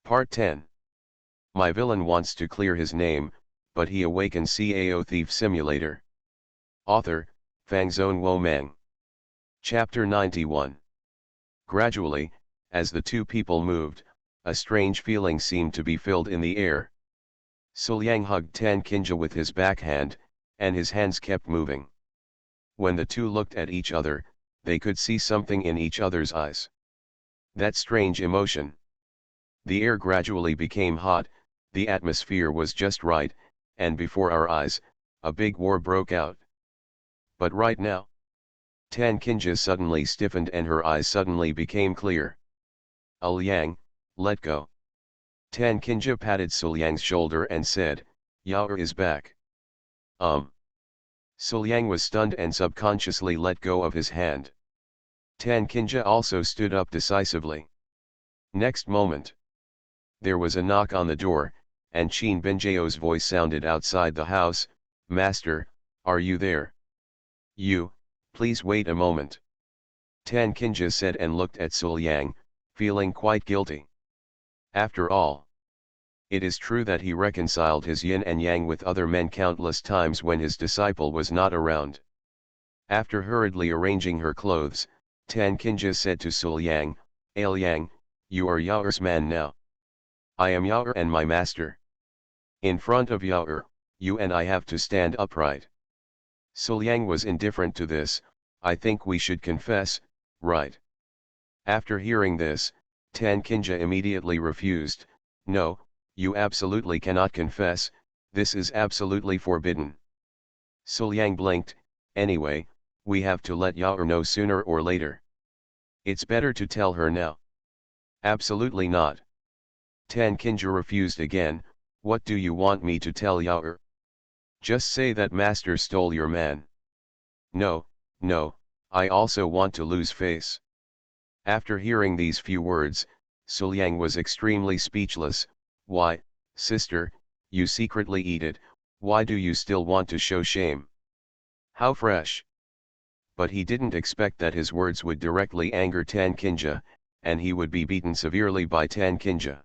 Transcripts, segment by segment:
Part 10. My villain wants to clear his name, but he awakens Cao Thief Simulator. Author, Fangzone Womang. Chapter 91. Gradually, as the two people moved, a strange feeling seemed to be filled in the air. Suliang hugged Tan Kinja with his backhand, and his hands kept moving. When the two looked at each other, they could see something in each other's eyes. That strange emotion. The air gradually became hot, the atmosphere was just right, and before our eyes, a big war broke out. But right now, Tan Kinja suddenly stiffened and her eyes suddenly became clear. Liang, let go. Tan Kinja patted Suliang's shoulder and said, Yaoer is back. Suliang was stunned and subconsciously let go of his hand. Tan Kinja also stood up decisively. Next moment, there was a knock on the door, and Qin Benjao's voice sounded outside the house, Master, are you there? You, please wait a moment. Tan Kinja said and looked at Suliang, feeling quite guilty. After all, it is true that he reconciled his yin and yang with other men countless times when his disciple was not around. After hurriedly arranging her clothes, Tan Kinja said to Suliang, Liang, you are Yaoer's man now. I am Yaoer and my master. In front of Yaoer, you and I have to stand upright. Suliang was indifferent to this. I think we should confess, right? After hearing this, Tan Kinja immediately refused. No, you absolutely cannot confess, this is absolutely forbidden. Suliang blinked. Anyway, we have to let Yaoer know sooner or later. It's better to tell her now. Absolutely not. Tan Kinja refused again. What do you want me to tell Yaoer? Just say that master stole your man. No, no, I also want to lose face. After hearing these few words, Suliang was extremely speechless. Why, sister, you secretly eat it, why do you still want to show shame? How fresh. But he didn't expect that his words would directly anger Tan Kinja, and he would be beaten severely by Tan Kinja.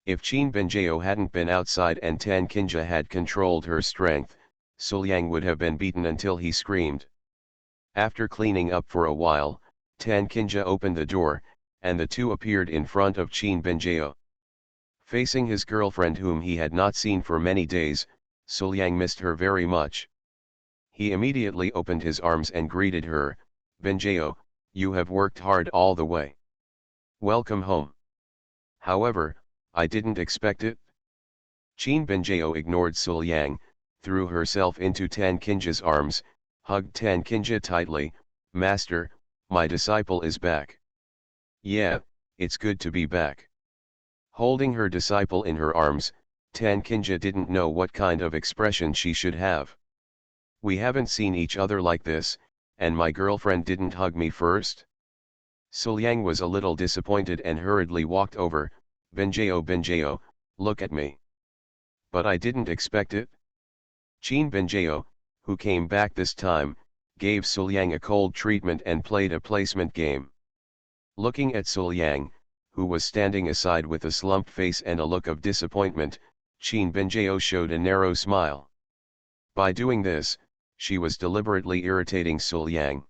If Qin Benjao hadn't been outside and Tan Kinja had controlled her strength, Suliang would have been beaten until he screamed. After cleaning up for a while, Tan Kinja opened the door, and the two appeared in front of Qin Benjao. Facing his girlfriend whom he had not seen for many days, Suliang missed her very much. He immediately opened his arms and greeted her, Benjao, you have worked hard all the way. Welcome home. However, I didn't expect it. Qin Benjao ignored Suliang, threw herself into Tan Kinja's arms, hugged Tan Kinja tightly, Master, my disciple is back. Yeah, it's good to be back. Holding her disciple in her arms, Tan Kinja didn't know what kind of expression she should have. We haven't seen each other like this, and my girlfriend didn't hug me first. Suliang was a little disappointed and hurriedly walked over, Benjao, look at me. But I didn't expect it. Qin Benjao, who came back this time, gave Suliang a cold treatment and played a placement game. Looking at Suliang, who was standing aside with a slumped face and a look of disappointment, Qin Benjao showed a narrow smile. By doing this, she was deliberately irritating Suliang.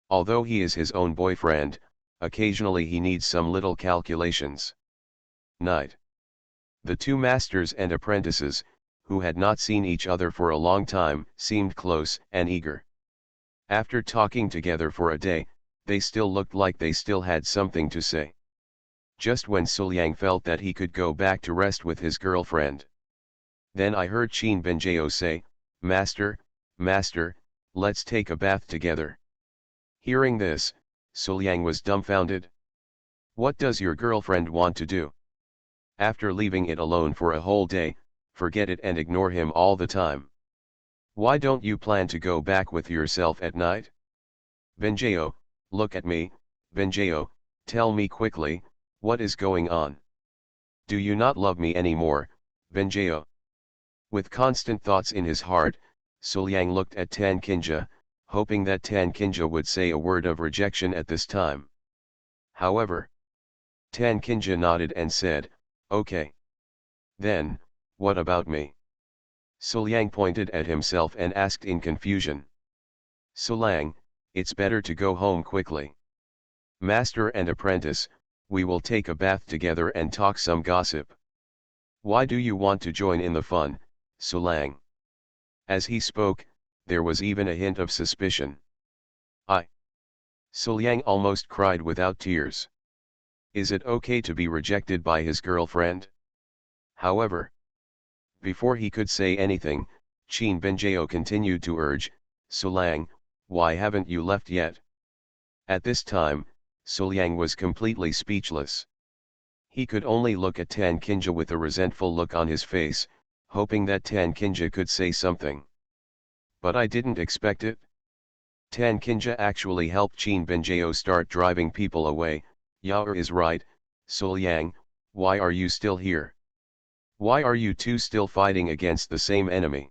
Although he is his own boyfriend, occasionally he needs some little calculations. Night. The two masters and apprentices, who had not seen each other for a long time, seemed close and eager. After talking together for a day, they still looked like they still had something to say. Just when Suliang felt that he could go back to rest with his girlfriend. Then I heard Qin Benjao say, Master, let's take a bath together. Hearing this, Suliang was dumbfounded. What does your girlfriend want to do? After leaving it alone for a whole day, forget it and ignore him all the time. Why don't you plan to go back with yourself at night? Benjao, look at me, Benjao, tell me quickly, what is going on? Do you not love me anymore, Benjao? With constant thoughts in his heart, Suliang looked at Tan Kinja, hoping that Tan Kinja would say a word of rejection at this time. However, Tan Kinja nodded and said, Okay. Then, what about me? Suliang pointed at himself and asked in confusion. Sulang, it's better to go home quickly. Master and apprentice, we will take a bath together and talk some gossip. Why do you want to join in the fun, Sulang? As he spoke, there was even a hint of suspicion. I. Suliang almost cried without tears. Is it okay to be rejected by his girlfriend? However, before he could say anything, Qin Benjao continued to urge, Sulang, why haven't you left yet? At this time, Suliang was completely speechless. He could only look at Tan Kinja with a resentful look on his face, hoping that Tan Kinja could say something. But I didn't expect it. Tan Kinja actually helped Qin Benjao start driving people away. Yao is right, Suliang, why are you still here? Why are you two still fighting against the same enemy?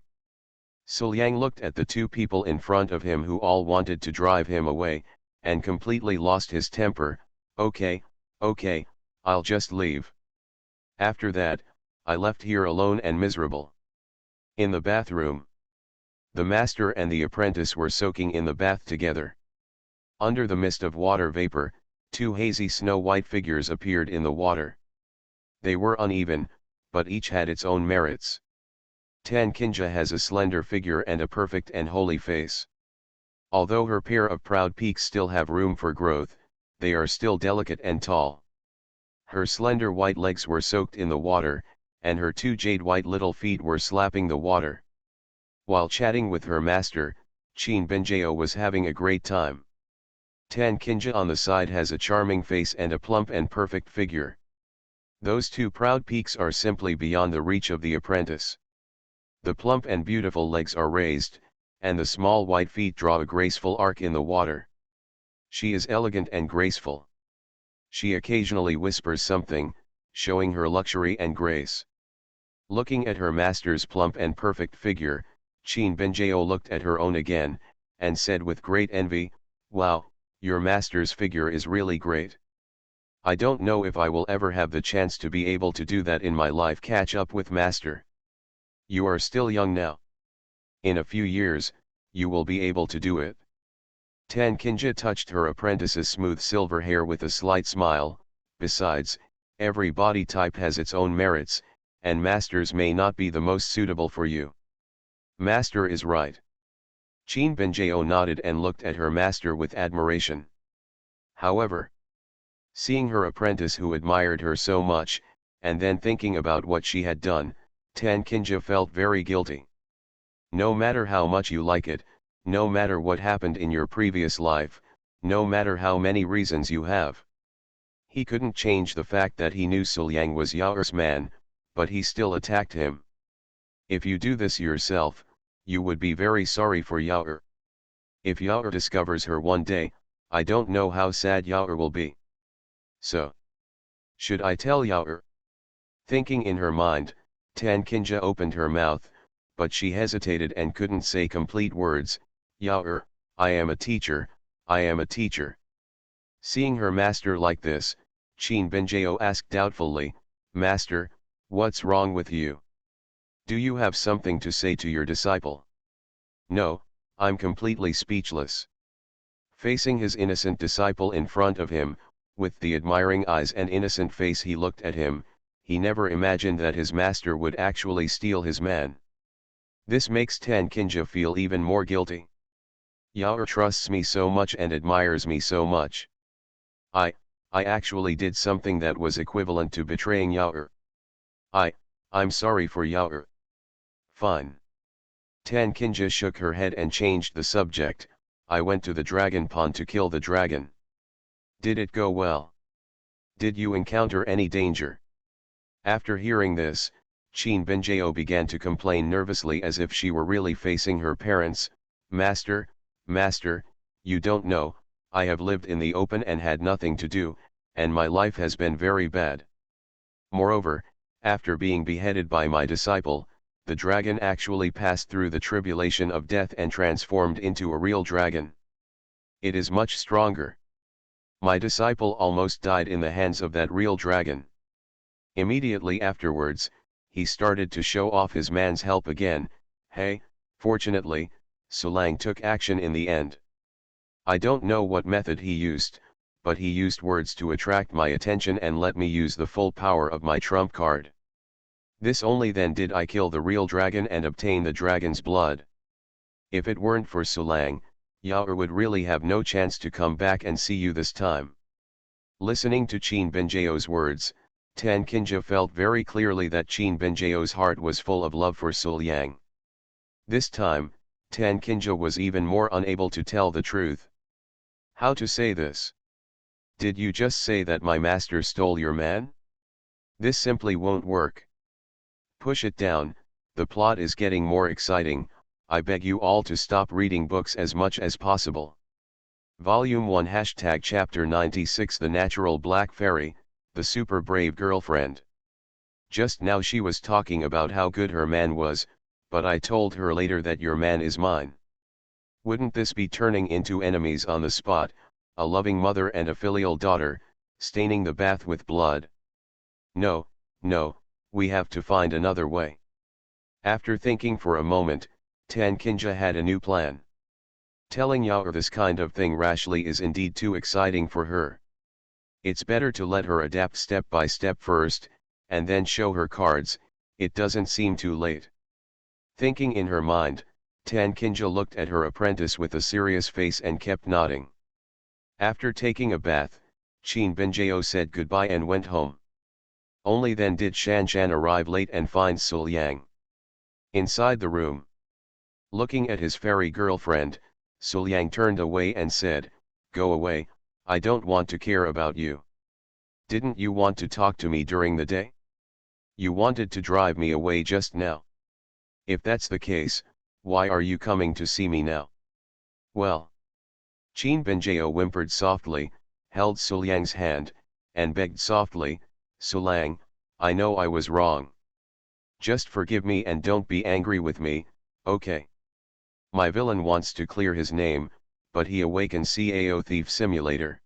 Suliang looked at the two people in front of him who all wanted to drive him away, and completely lost his temper. Okay, I'll just leave. After that, I left here alone and miserable. In the bathroom, the master and the apprentice were soaking in the bath together. Under the mist of water vapor, two hazy snow-white figures appeared in the water. They were uneven, but each had its own merits. Tan Kinja has a slender figure and a perfect and holy face. Although her pair of proud peaks still have room for growth, they are still delicate and tall. Her slender white legs were soaked in the water, and her two jade-white little feet were slapping the water. While chatting with her master, Qin Benjao was having a great time. Tan Kinja on the side has a charming face and a plump and perfect figure. Those two proud peaks are simply beyond the reach of the apprentice. The plump and beautiful legs are raised, and the small white feet draw a graceful arc in the water. She is elegant and graceful. She occasionally whispers something, showing her luxury and grace. Looking at her master's plump and perfect figure, Qin Benjao looked at her own again, and said with great envy, Wow, your master's figure is really great. I don't know if I will ever have the chance to be able to do that in my life, catch up with master. You are still young now. In a few years, you will be able to do it. Tan Kinja touched her apprentice's smooth silver hair with a slight smile. Besides, every body type has its own merits, and master's may not be the most suitable for you. Master is right. Qin Benjao nodded and looked at her master with admiration. However, seeing her apprentice who admired her so much, and then thinking about what she had done, Tan Kinja felt very guilty. No matter how much you like it, no matter what happened in your previous life, no matter how many reasons you have. He couldn't change the fact that he knew Suliang was Yao's man, but he still attacked him. If you do this yourself, you would be very sorry for Yao. If Yao discovers her one day, I don't know how sad Yao will be. So, should I tell Yao? Thinking in her mind, Tan Kinja opened her mouth, but she hesitated and couldn't say complete words. Yao, I am a teacher, I am a teacher. Seeing her master like this, Qin Benjao asked doubtfully, Master, what's wrong with you? Do you have something to say to your disciple? No, I'm completely speechless. Facing his innocent disciple in front of him, with the admiring eyes and innocent face he looked at him, he never imagined that his master would actually steal his man. This makes Tan Kinja feel even more guilty. Yao trusts me so much and admires me so much. I actually did something that was equivalent to betraying Yao. I'm sorry for Yao. Fine. Tan Kinja shook her head and changed the subject. I went to the dragon pond to kill the dragon. Did it go well? Did you encounter any danger? After hearing this, Qin Benjao began to complain nervously as if she were really facing her parents. Master, you don't know, I have lived in the open and had nothing to do, and my life has been very bad. Moreover, after being beheaded by my disciple, the dragon actually passed through the tribulation of death and transformed into a real dragon. It is much stronger. My disciple almost died in the hands of that real dragon. Immediately afterwards, he started to show off his man's help again. Hey, fortunately, Sulang took action in the end. I don't know what method he used, but he used words to attract my attention and let me use the full power of my trump card. This only then did I kill the real dragon and obtain the dragon's blood. If it weren't for Sulang, Yaoer would really have no chance to come back and see you this time. Listening to Qin Benjao's words, Tan Qinja felt very clearly that Qin Benjao's heart was full of love for Sulyang. This time, Tan Qinja was even more unable to tell the truth. How to say this? Did you just say that my master stole your man? This simply won't work. Push it down, the plot is getting more exciting. I beg you all to stop reading books as much as possible. Volume 1 # Chapter 96 The Natural Black Fairy, the Super Brave Girlfriend. Just now she was talking about how good her man was, but I told her later that your man is mine. Wouldn't this be turning into enemies on the spot, a loving mother and a filial daughter, staining the bath with blood? No, no, we have to find another way. After thinking for a moment, Tan Qinja had a new plan. Telling Yaoer this kind of thing rashly is indeed too exciting for her. It's better to let her adapt step by step first, and then show her cards. It doesn't seem too late. Thinking in her mind, Tan Qinja looked at her apprentice with a serious face and kept nodding. After taking a bath, Qin Benjao said goodbye and went home. Only then did Shan Shan arrive late and find Sulyang inside the room. Looking at his fairy girlfriend, Sulyang turned away and said, "Go away, I don't want to care about you. Didn't you want to talk to me during the day? You wanted to drive me away just now. If that's the case, why are you coming to see me now?" Well. Qin Benjao whimpered softly, held Sulyang's hand, and begged softly, "Sulang, I know I was wrong. Just forgive me and don't be angry with me, okay? My villain wants to clear his name, but he awakens Cao Thief Simulator."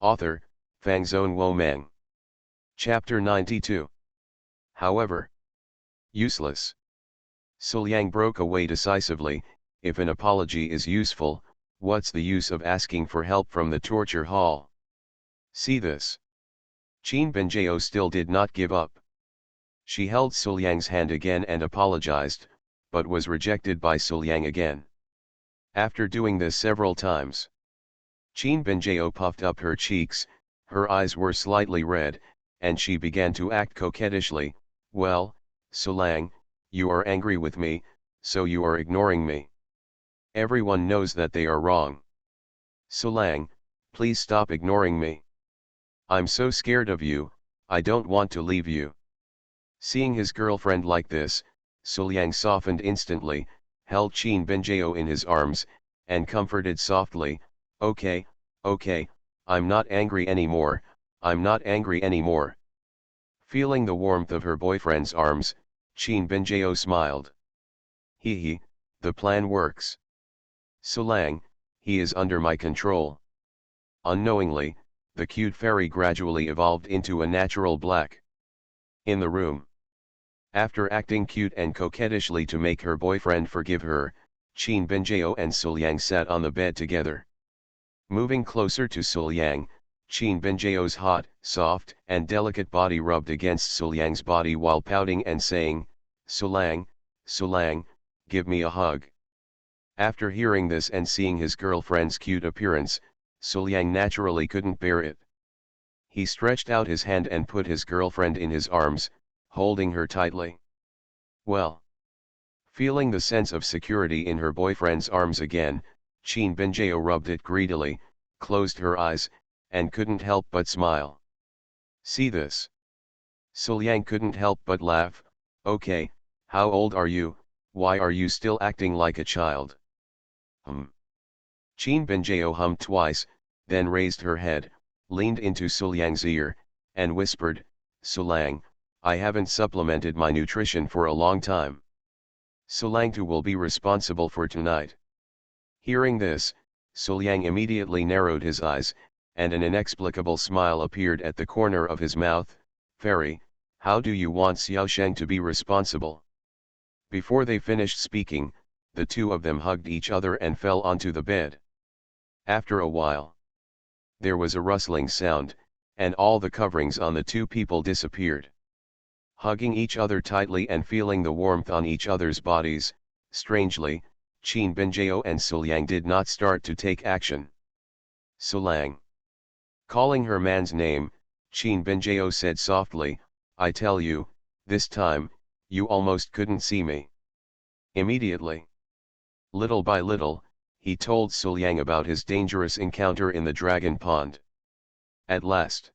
Author, Fangzone Womang. Chapter 92. However. Useless. Sulyang broke away decisively. If an apology is useful, what's the use of asking for help from the torture hall? See this. Qin Benjao still did not give up. She held Sulyang's hand again and apologized, but was rejected by Sulyang again. After doing this several times, Qin Benjao puffed up her cheeks, her eyes were slightly red, and she began to act coquettishly. "Well, Sulang, you are angry with me, so you are ignoring me. Everyone knows that they are wrong. Sulang, please stop ignoring me. I'm so scared of you, I don't want to leave you." Seeing his girlfriend like this, Sulyang softened instantly, held Qin Benjao in his arms, and comforted softly, "Okay, okay, I'm not angry anymore, I'm not angry anymore." Feeling the warmth of her boyfriend's arms, Qin Benjao smiled. He, the plan works. Sulang, he is under my control." Unknowingly, the cute fairy gradually evolved into a natural black. In the room. After acting cute and coquettishly to make her boyfriend forgive her, Qin Benjao and Sulyang sat on the bed together. Moving closer to Sulyang, Qin Benjao's hot, soft, and delicate body rubbed against Sulyang's body while pouting and saying, "Sulang, Sulang, give me a hug." After hearing this and seeing his girlfriend's cute appearance, Sulyang naturally couldn't bear it. He stretched out his hand and put his girlfriend in his arms, holding her tightly. Well. Feeling the sense of security in her boyfriend's arms again, Qin Benjao rubbed it greedily, closed her eyes, and couldn't help but smile. See this. Sulyang couldn't help but laugh. "Okay, how old are you, why are you still acting like a child?" Qin Benjao hummed twice, then raised her head, leaned into Sulyang's ear, and whispered, "Sulang, I haven't supplemented my nutrition for a long time. Sulang too will be responsible for tonight." Hearing this, Sulyang immediately narrowed his eyes, and an inexplicable smile appeared at the corner of his mouth. "Fairy, How do you want Xiaosheng to be responsible? Before they finished speaking, the two of them hugged each other and fell onto the bed. After a while, there was a rustling sound, and all the coverings on the two people disappeared. Hugging each other tightly and feeling the warmth on each other's bodies, strangely, Qin Binjiao and Suliang did not start to take action. Suliang. Calling her man's name, Qin Binjiao said softly, I tell you, this time, you almost couldn't see me. Immediately. Little by little, he told Suliang about his dangerous encounter in the dragon pond. At last,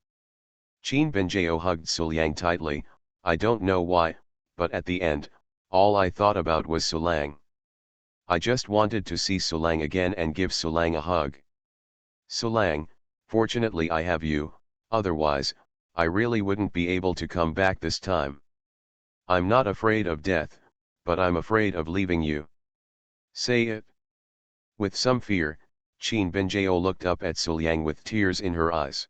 Qin Binjiao hugged Suliang tightly. I don't know why, but at the end, all I thought about was Suliang. I just wanted to see Suliang again and give Suliang a hug. Suliang, fortunately I have you, otherwise, I really wouldn't be able to come back this time. I'm not afraid of death, but I'm afraid of leaving you. Say it. With some fear, Qin Binjiao looked up at Suliang with tears in her eyes.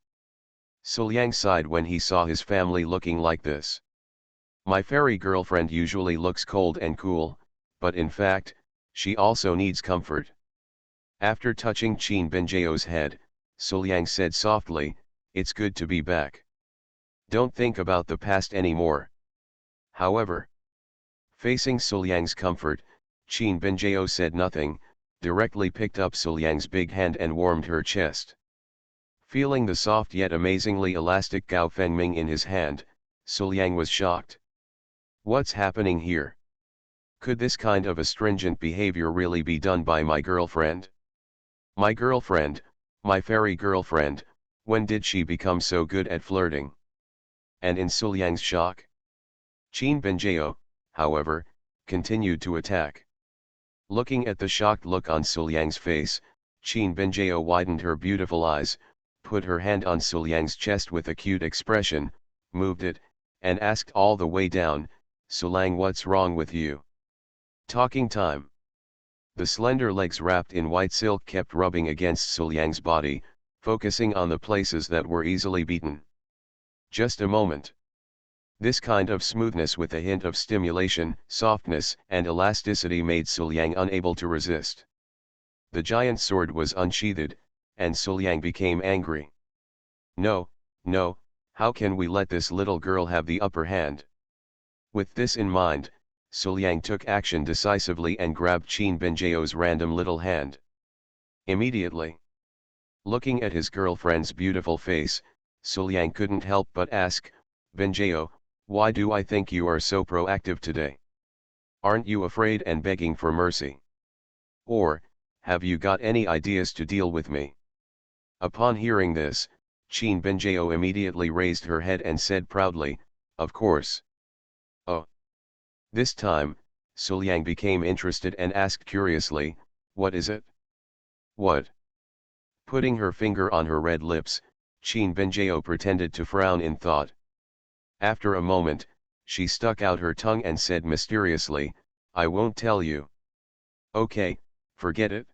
Suliang sighed when he saw his family looking like this. My fairy girlfriend usually looks cold and cool, but in fact, she also needs comfort. After touching Qin Binjiao's head, Suliang said softly, it's good to be back. Don't think about the past anymore. However, facing Suliang's comfort, Qin Binjiao said nothing, directly picked up Suliang's big hand and warmed her chest. Feeling the soft yet amazingly elastic Gao Fengming in his hand, Suliang was shocked. What's happening here? Could this kind of astringent behavior really be done by my girlfriend? My girlfriend, my fairy girlfriend, when did she become so good at flirting? And in Suliang's shock, Qin Binjiao, however, continued to attack. Looking at the shocked look on Suliang's face, Qin Binjiao widened her beautiful eyes, put her hand on Suliang's chest with a cute expression, moved it, and asked all the way down, Suliang, what's wrong with you? Talking time. The slender legs wrapped in white silk kept rubbing against Suliang's body, focusing on the places that were easily beaten. Just a moment. This kind of smoothness with a hint of stimulation, softness, and elasticity made Suliang unable to resist. The giant sword was unsheathed, and Suliang became angry. No, no, how can we let this little girl have the upper hand? With this in mind, Suliang took action decisively and grabbed Qin Binjiao's random little hand. Immediately. Looking at his girlfriend's beautiful face, Suliang couldn't help but ask, Binjiao, why do I think you are so proactive today? Aren't you afraid and begging for mercy? Or, have you got any ideas to deal with me? Upon hearing this, Qin Binjiao immediately raised her head and said proudly, of course. Oh. This time, Suliang became interested and asked curiously, what is it? What? Putting her finger on her red lips, Qin Binjiao pretended to frown in thought. After a moment, she stuck out her tongue and said mysteriously, I won't tell you. Okay, forget it.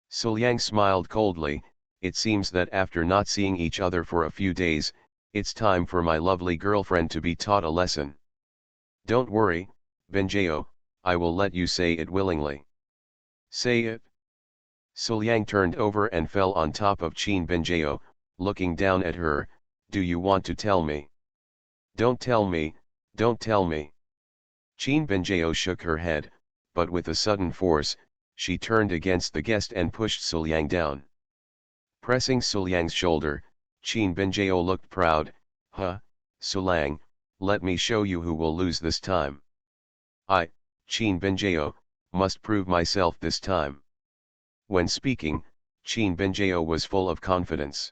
Suliang smiled coldly, it seems that after not seeing each other for a few days, it's time for my lovely girlfriend to be taught a lesson. Don't worry, Binjiao, I will let you say it willingly. Say it. Suliang turned over and fell on top of Qin Binjiao, looking down at her, do you want to tell me? Don't tell me, don't tell me. Qin Binjiao shook her head, but with a sudden force, she turned against the guest and pushed Suliang down. Pressing Suliang's shoulder, Qin Binjiao looked proud, huh, Suliang, let me show you who will lose this time. I, Qin Binjiao, must prove myself this time. When speaking, Qin Binjiao was full of confidence.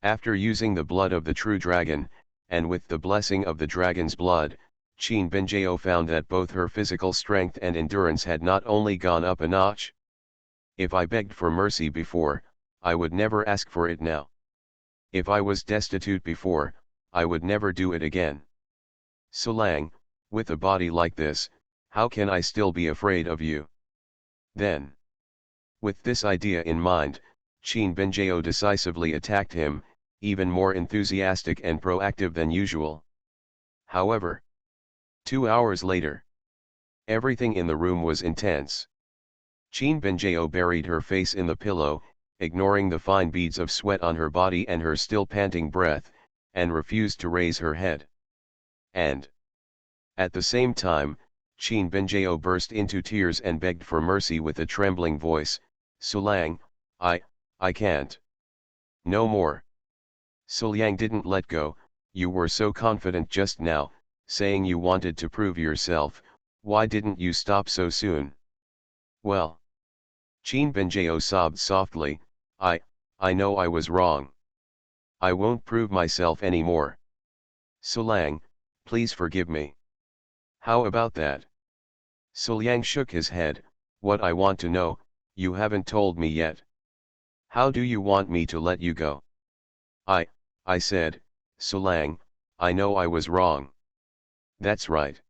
After using the blood of the true dragon, and with the blessing of the dragon's blood, Qin Binjiao found that both her physical strength and endurance had not only gone up a notch. If I begged for mercy before, I would never ask for it now. If I was destitute before, I would never do it again. Suliang, with a body like this, how can I still be afraid of you? Then, with this idea in mind, Qin Binjiao decisively attacked him, even more enthusiastic and proactive than usual. However, 2 hours later, everything in the room was intense. Chin Benjeo buried her face in the pillow, ignoring the fine beads of sweat on her body and her still panting breath, and refused to raise her head. And at the same time, Chin Benjeo burst into tears and begged for mercy with a trembling voice, "Sulang, I can't. No more." Sulang didn't let go. "You were so confident just now, saying you wanted to prove yourself, why didn't you stop so soon?" "Well." Chin Benjeo sobbed softly, I know I was wrong. I won't prove myself anymore. Sulang, please forgive me." "How about that?" Sulang shook his head. "What I want to know, you haven't told me yet. How do you want me to let you go?" I said, "Sulang, I know I was wrong." "That's right."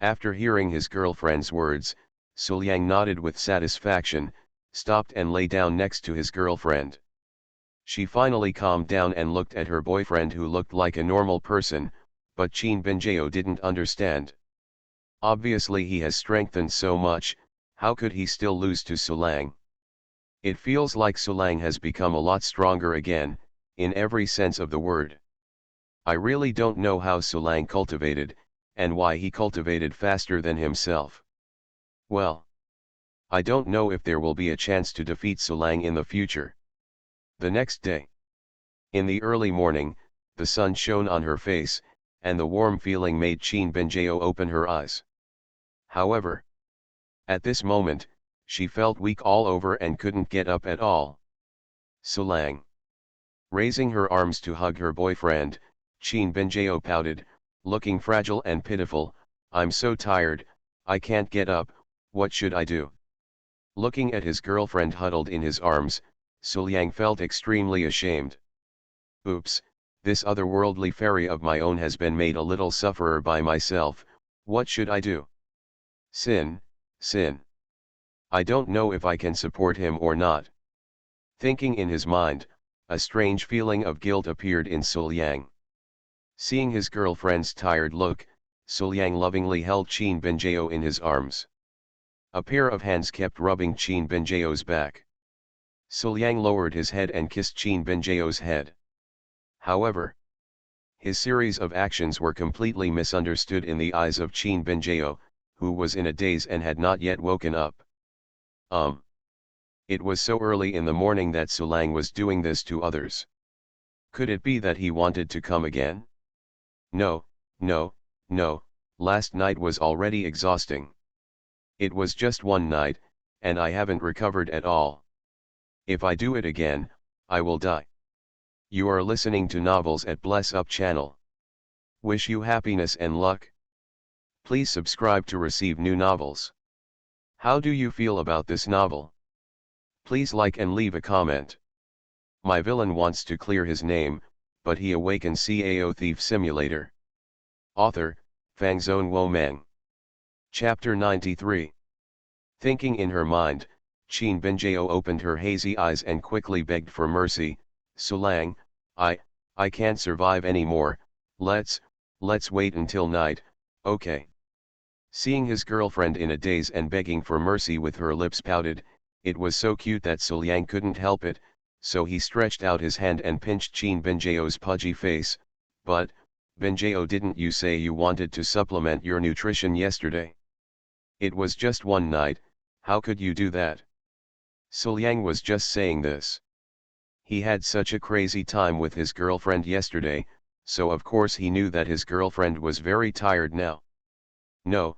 After hearing his girlfriend's words, Sulang nodded with satisfaction, stopped and lay down next to his girlfriend. She finally calmed down and looked at her boyfriend, who looked like a normal person, but Chin Benjeo didn't understand. Obviously he has strengthened so much, how could he still lose to Sulang? It feels like Sulang has become a lot stronger again, in every sense of the word. I really don't know how Sulang cultivated, and why he cultivated faster than himself. Well, I don't know if there will be a chance to defeat Sulang in the future. The next day, in the early morning, the sun shone on her face, and the warm feeling made Chin Benjeo open her eyes. However, at this moment, she felt weak all over and couldn't get up at all. Sulang. Raising her arms to hug her boyfriend, Chin Benjeo pouted, looking fragile and pitiful, "I'm so tired, I can't get up, what should I do?" Looking at his girlfriend huddled in his arms, Sulang felt extremely ashamed. "Oops, this otherworldly fairy of my own has been made a little sufferer by myself, what should I do? Sin. I don't know if I can support him or not." Thinking in his mind, a strange feeling of guilt appeared in Sulang. Seeing his girlfriend's tired look, Sulang lovingly held Chin Benjeo in his arms. A pair of hands kept rubbing Chin Benjeo's back. Sulang lowered his head and kissed Chin Benjeo's head. However, his series of actions were completely misunderstood in the eyes of Chin Benjeo, who was in a daze and had not yet woken up. It was so early in the morning that Sulang was doing this to others. Could it be that he wanted to come again? No, last night was already exhausting. It was just one night, and I haven't recovered at all. If I do it again, I will die. You are listening to Novels at Bless Up channel. Wish you happiness and luck. Please subscribe to receive new novels. How do you feel about this novel? Please like and leave a comment. My villain wants to clear his name, but he awakens Cao Thief Simulator. Author, Fangzone Womang. Chapter 93. Thinking in her mind, Chin Benjeo opened her hazy eyes and quickly begged for mercy. "Sulang, I can't survive anymore, let's wait until night, okay?" Seeing his girlfriend in a daze and begging for mercy with her lips pouted, it was so cute that Sulang couldn't help it, so he stretched out his hand and pinched Chin Benjeo's pudgy face. "But, Benjeo, didn't you say you wanted to supplement your nutrition yesterday? It was just one night, how could you do that?" Sulang was just saying this. He had such a crazy time with his girlfriend yesterday, so of course he knew that his girlfriend was very tired now. No.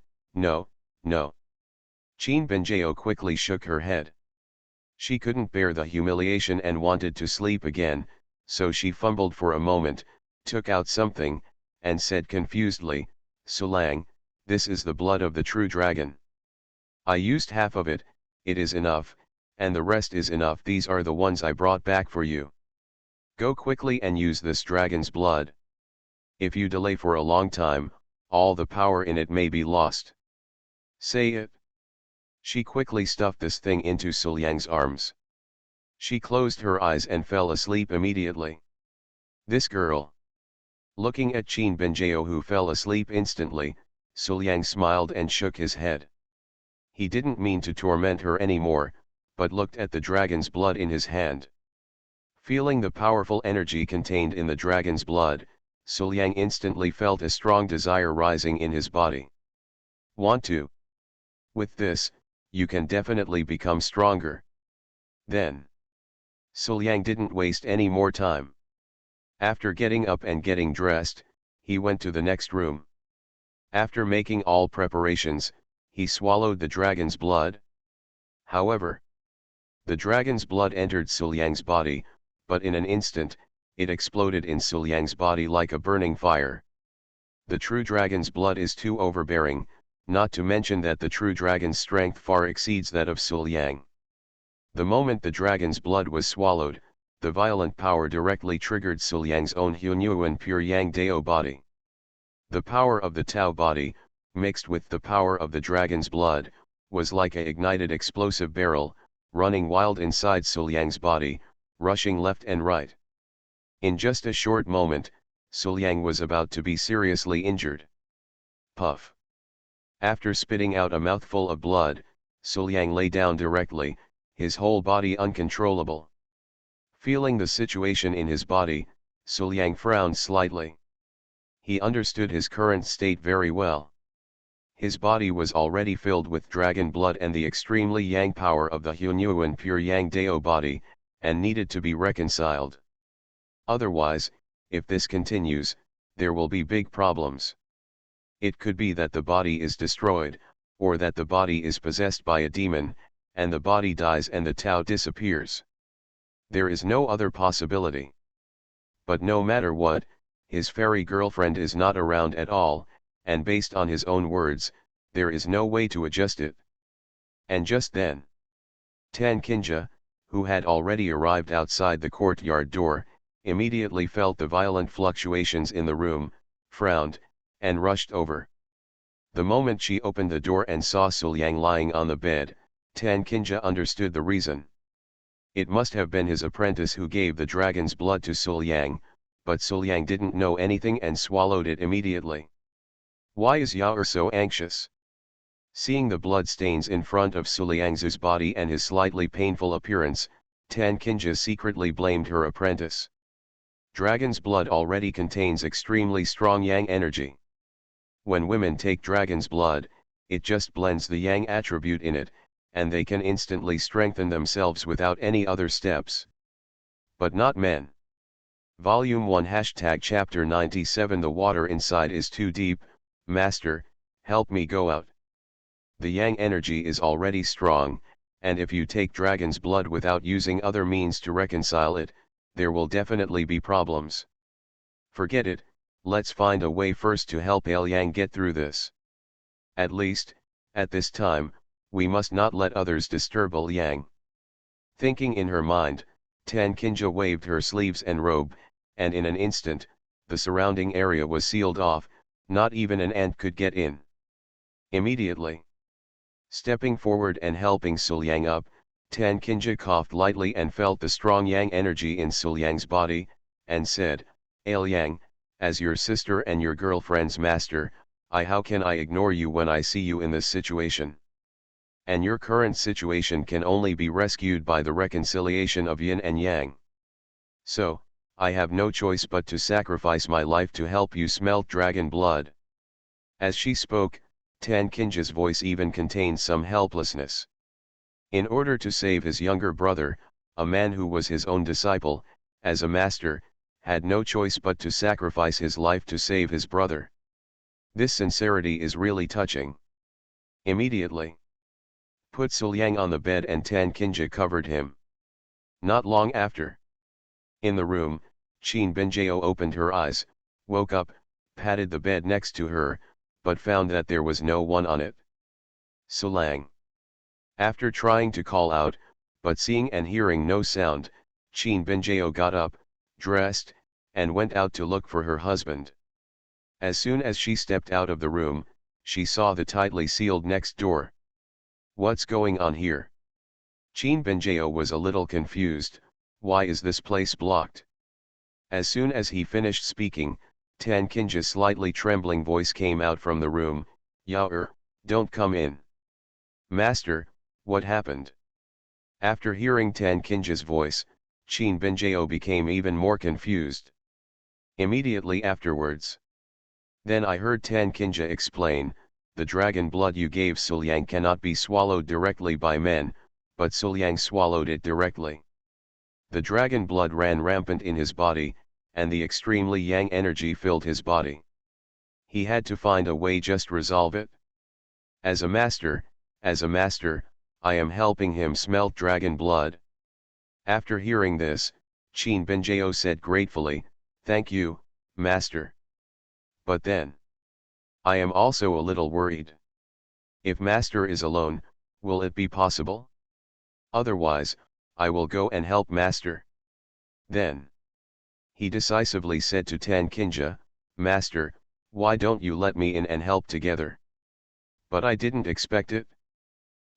Chin Benjeo quickly shook her head. She couldn't bear the humiliation and wanted to sleep again, so she fumbled for a moment, took out something, and said confusedly, "Sulang, this is the blood of the true dragon. I used half of it, it is enough, and the rest is enough. These are the ones I brought back for you. Go quickly and use this dragon's blood. If you delay for a long time, all the power in it may be lost. Say it." She quickly stuffed this thing into Sulang's arms. She closed her eyes and fell asleep immediately. This girl. Looking at Qin Benjao, who fell asleep instantly, Suliang smiled and shook his head. He didn't mean to torment her anymore, but looked at the dragon's blood in his hand. Feeling the powerful energy contained in the dragon's blood, Suliang instantly felt a strong desire rising in his body. Want to? With this, you can definitely become stronger. Then, Suliang didn't waste any more time. After getting up and getting dressed, he went to the next room. After making all preparations, he swallowed the dragon's blood. However, the dragon's blood entered Suliang's body, but in an instant, it exploded in Suliang's body like a burning fire. The true dragon's blood is too overbearing, not to mention that the true dragon's strength far exceeds that of Suliang. The moment the dragon's blood was swallowed, the violent power directly triggered Suliang's own Hunyuan Pure Yang Dao body. The power of the Tao body, mixed with the power of the dragon's blood, was like a ignited explosive barrel, running wild inside Suliang's body, rushing left and right. In just a short moment, Suliang was about to be seriously injured. Puff. After spitting out a mouthful of blood, Suliang lay down directly, his whole body uncontrollable. Feeling the situation in his body, Suliang frowned slightly. He understood his current state very well. His body was already filled with dragon blood and the extremely yang power of the Hunyuan Pure Yang Dao body, and needed to be reconciled. Otherwise, if this continues, there will be big problems. It could be that the body is destroyed, or that the body is possessed by a demon, and the body dies and the Tao disappears. There is no other possibility. But no matter what, his fairy girlfriend is not around at all, and based on his own words, there is no way to adjust it. And just then, Tan Kinja, who had already arrived outside the courtyard door, immediately felt the violent fluctuations in the room, frowned, and rushed over. The moment she opened the door and saw Suliang lying on the bed, Tan Kinja understood the reason. It must have been his apprentice who gave the dragon's blood to Suliang, but Suliang didn't know anything and swallowed it immediately. Why is Yaoer so anxious? Seeing the blood stains in front of Suliang's body and his slightly painful appearance, Tan Kinja secretly blamed her apprentice. Dragon's blood already contains extremely strong yang energy. When women take dragon's blood, it just blends the yang attribute in it, and they can instantly strengthen themselves without any other steps. But not men. Volume 1 Chapter 97 The water inside is too deep, Master, help me go out. The yang energy is already strong, and if you take dragon's blood without using other means to reconcile it, there will definitely be problems. Forget it, let's find a way first to help Yang get through this. At least, at this time, we must not let others disturb Yang. Thinking in her mind, Tan Kinja waved her sleeves and robe, and in an instant, the surrounding area was sealed off, not even an ant could get in. Immediately, stepping forward and helping Suliang up, Tan Kinja coughed lightly and felt the strong yang energy in Suliang's body, and said, Yang, as your sister and your girlfriend's master, how can I ignore you when I see you in this situation? And your current situation can only be rescued by the reconciliation of yin and yang. So, I have no choice but to sacrifice my life to help you smelt dragon blood. As she spoke, Tan Kinja's voice even contained some helplessness. In order to save his younger brother, a man who was his own disciple, as a master, had no choice but to sacrifice his life to save his brother. This sincerity is really touching. Immediately, put Suliang on the bed and Tan Kinja covered him. Not long after, in the room, Qin Benjao opened her eyes, woke up, patted the bed next to her, but found that there was no one on it. Suliang. After trying to call out, but seeing and hearing no sound, Qin Benjao got up, dressed, and went out to look for her husband. As soon as she stepped out of the room, she saw the tightly sealed next door. What's going on here? Qin Benjao was a little confused. Why is this place blocked? As soon as he finished speaking, Tan Kinja's slightly trembling voice came out from the room, "Yao don't come in." "Master, what happened?" After hearing Tan Kinja's voice, Qin Binjao became even more confused. Immediately afterwards, "Then I heard Tan Kinja explain, the dragon blood you gave Suliang cannot be swallowed directly by men, but Suliang swallowed it directly. The dragon blood ran rampant in his body, and the extremely yang energy filled his body. He had to find a way just resolve it. As a master, I am helping him smelt dragon blood." After hearing this, Qin Binjao said gratefully, "Thank you, master. But then, I am also a little worried. If master is alone, will it be possible? Otherwise, I will go and help master." Then, he decisively said to Tan Kinja, "Master, why don't you let me in and help together?" "But I didn't expect it."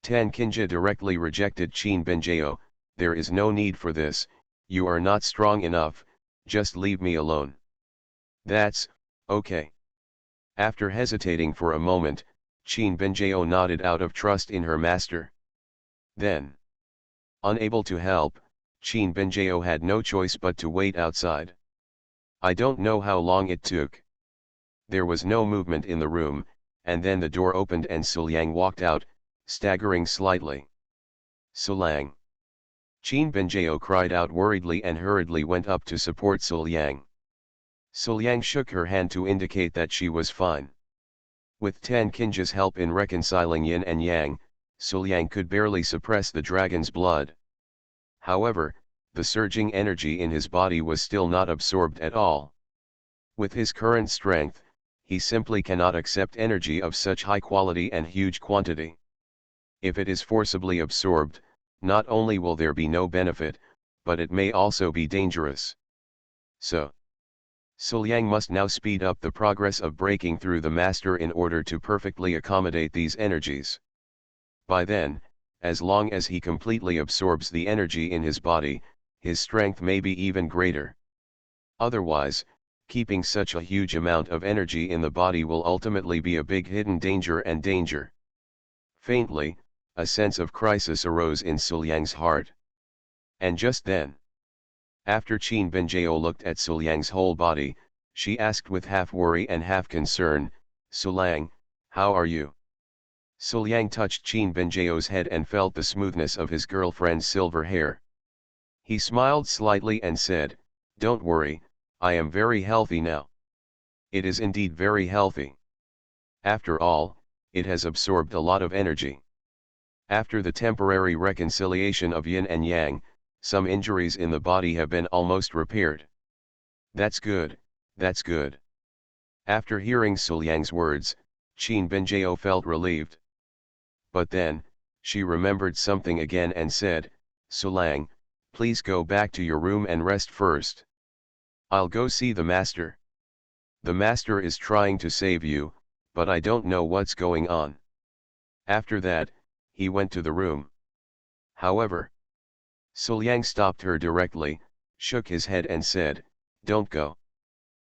Tan Kinja directly rejected Qin Binjao, "There is no need for this, you are not strong enough, just leave me alone." "That's okay." After hesitating for a moment, Qin Binjao nodded out of trust in her master. Then, unable to help, Qin Binjao had no choice but to wait outside. I don't know how long it took. There was no movement in the room, and then the door opened and Suliang walked out, staggering slightly. "Suliang!" Qin Binjao cried out worriedly and hurriedly went up to support Suliang. Suliang shook her hand to indicate that she was fine. With Tan Kinja's help in reconciling yin and yang, Suliang could barely suppress the dragon's blood. However, the surging energy in his body was still not absorbed at all. With his current strength, he simply cannot accept energy of such high quality and huge quantity. If it is forcibly absorbed, not only will there be no benefit, but it may also be dangerous. So, Suliang must now speed up the progress of breaking through the master in order to perfectly accommodate these energies. By then, as long as he completely absorbs the energy in his body, his strength may be even greater. Otherwise, keeping such a huge amount of energy in the body will ultimately be a big hidden danger. Faintly, a sense of crisis arose in Suliang's heart. And just then, after Qin Binjao looked at Suliang's whole body, she asked with half worry and half concern, "Suliang, how are you?" Suliang touched Qin Binjao's head and felt the smoothness of his girlfriend's silver hair. He smiled slightly and said, "Don't worry, I am very healthy now." It is indeed very healthy. After all, it has absorbed a lot of energy. After the temporary reconciliation of yin and yang, some injuries in the body have been almost repaired. That's good, that's good." After hearing Suliang's words, Qin Binjao felt relieved. But then, she remembered something again and said, "Suliang, please go back to your room and rest first. I'll go see the master. The master is trying to save you, but I don't know what's going on." After that, he went to the room. However, Suliang stopped her directly, shook his head and said, "Don't go.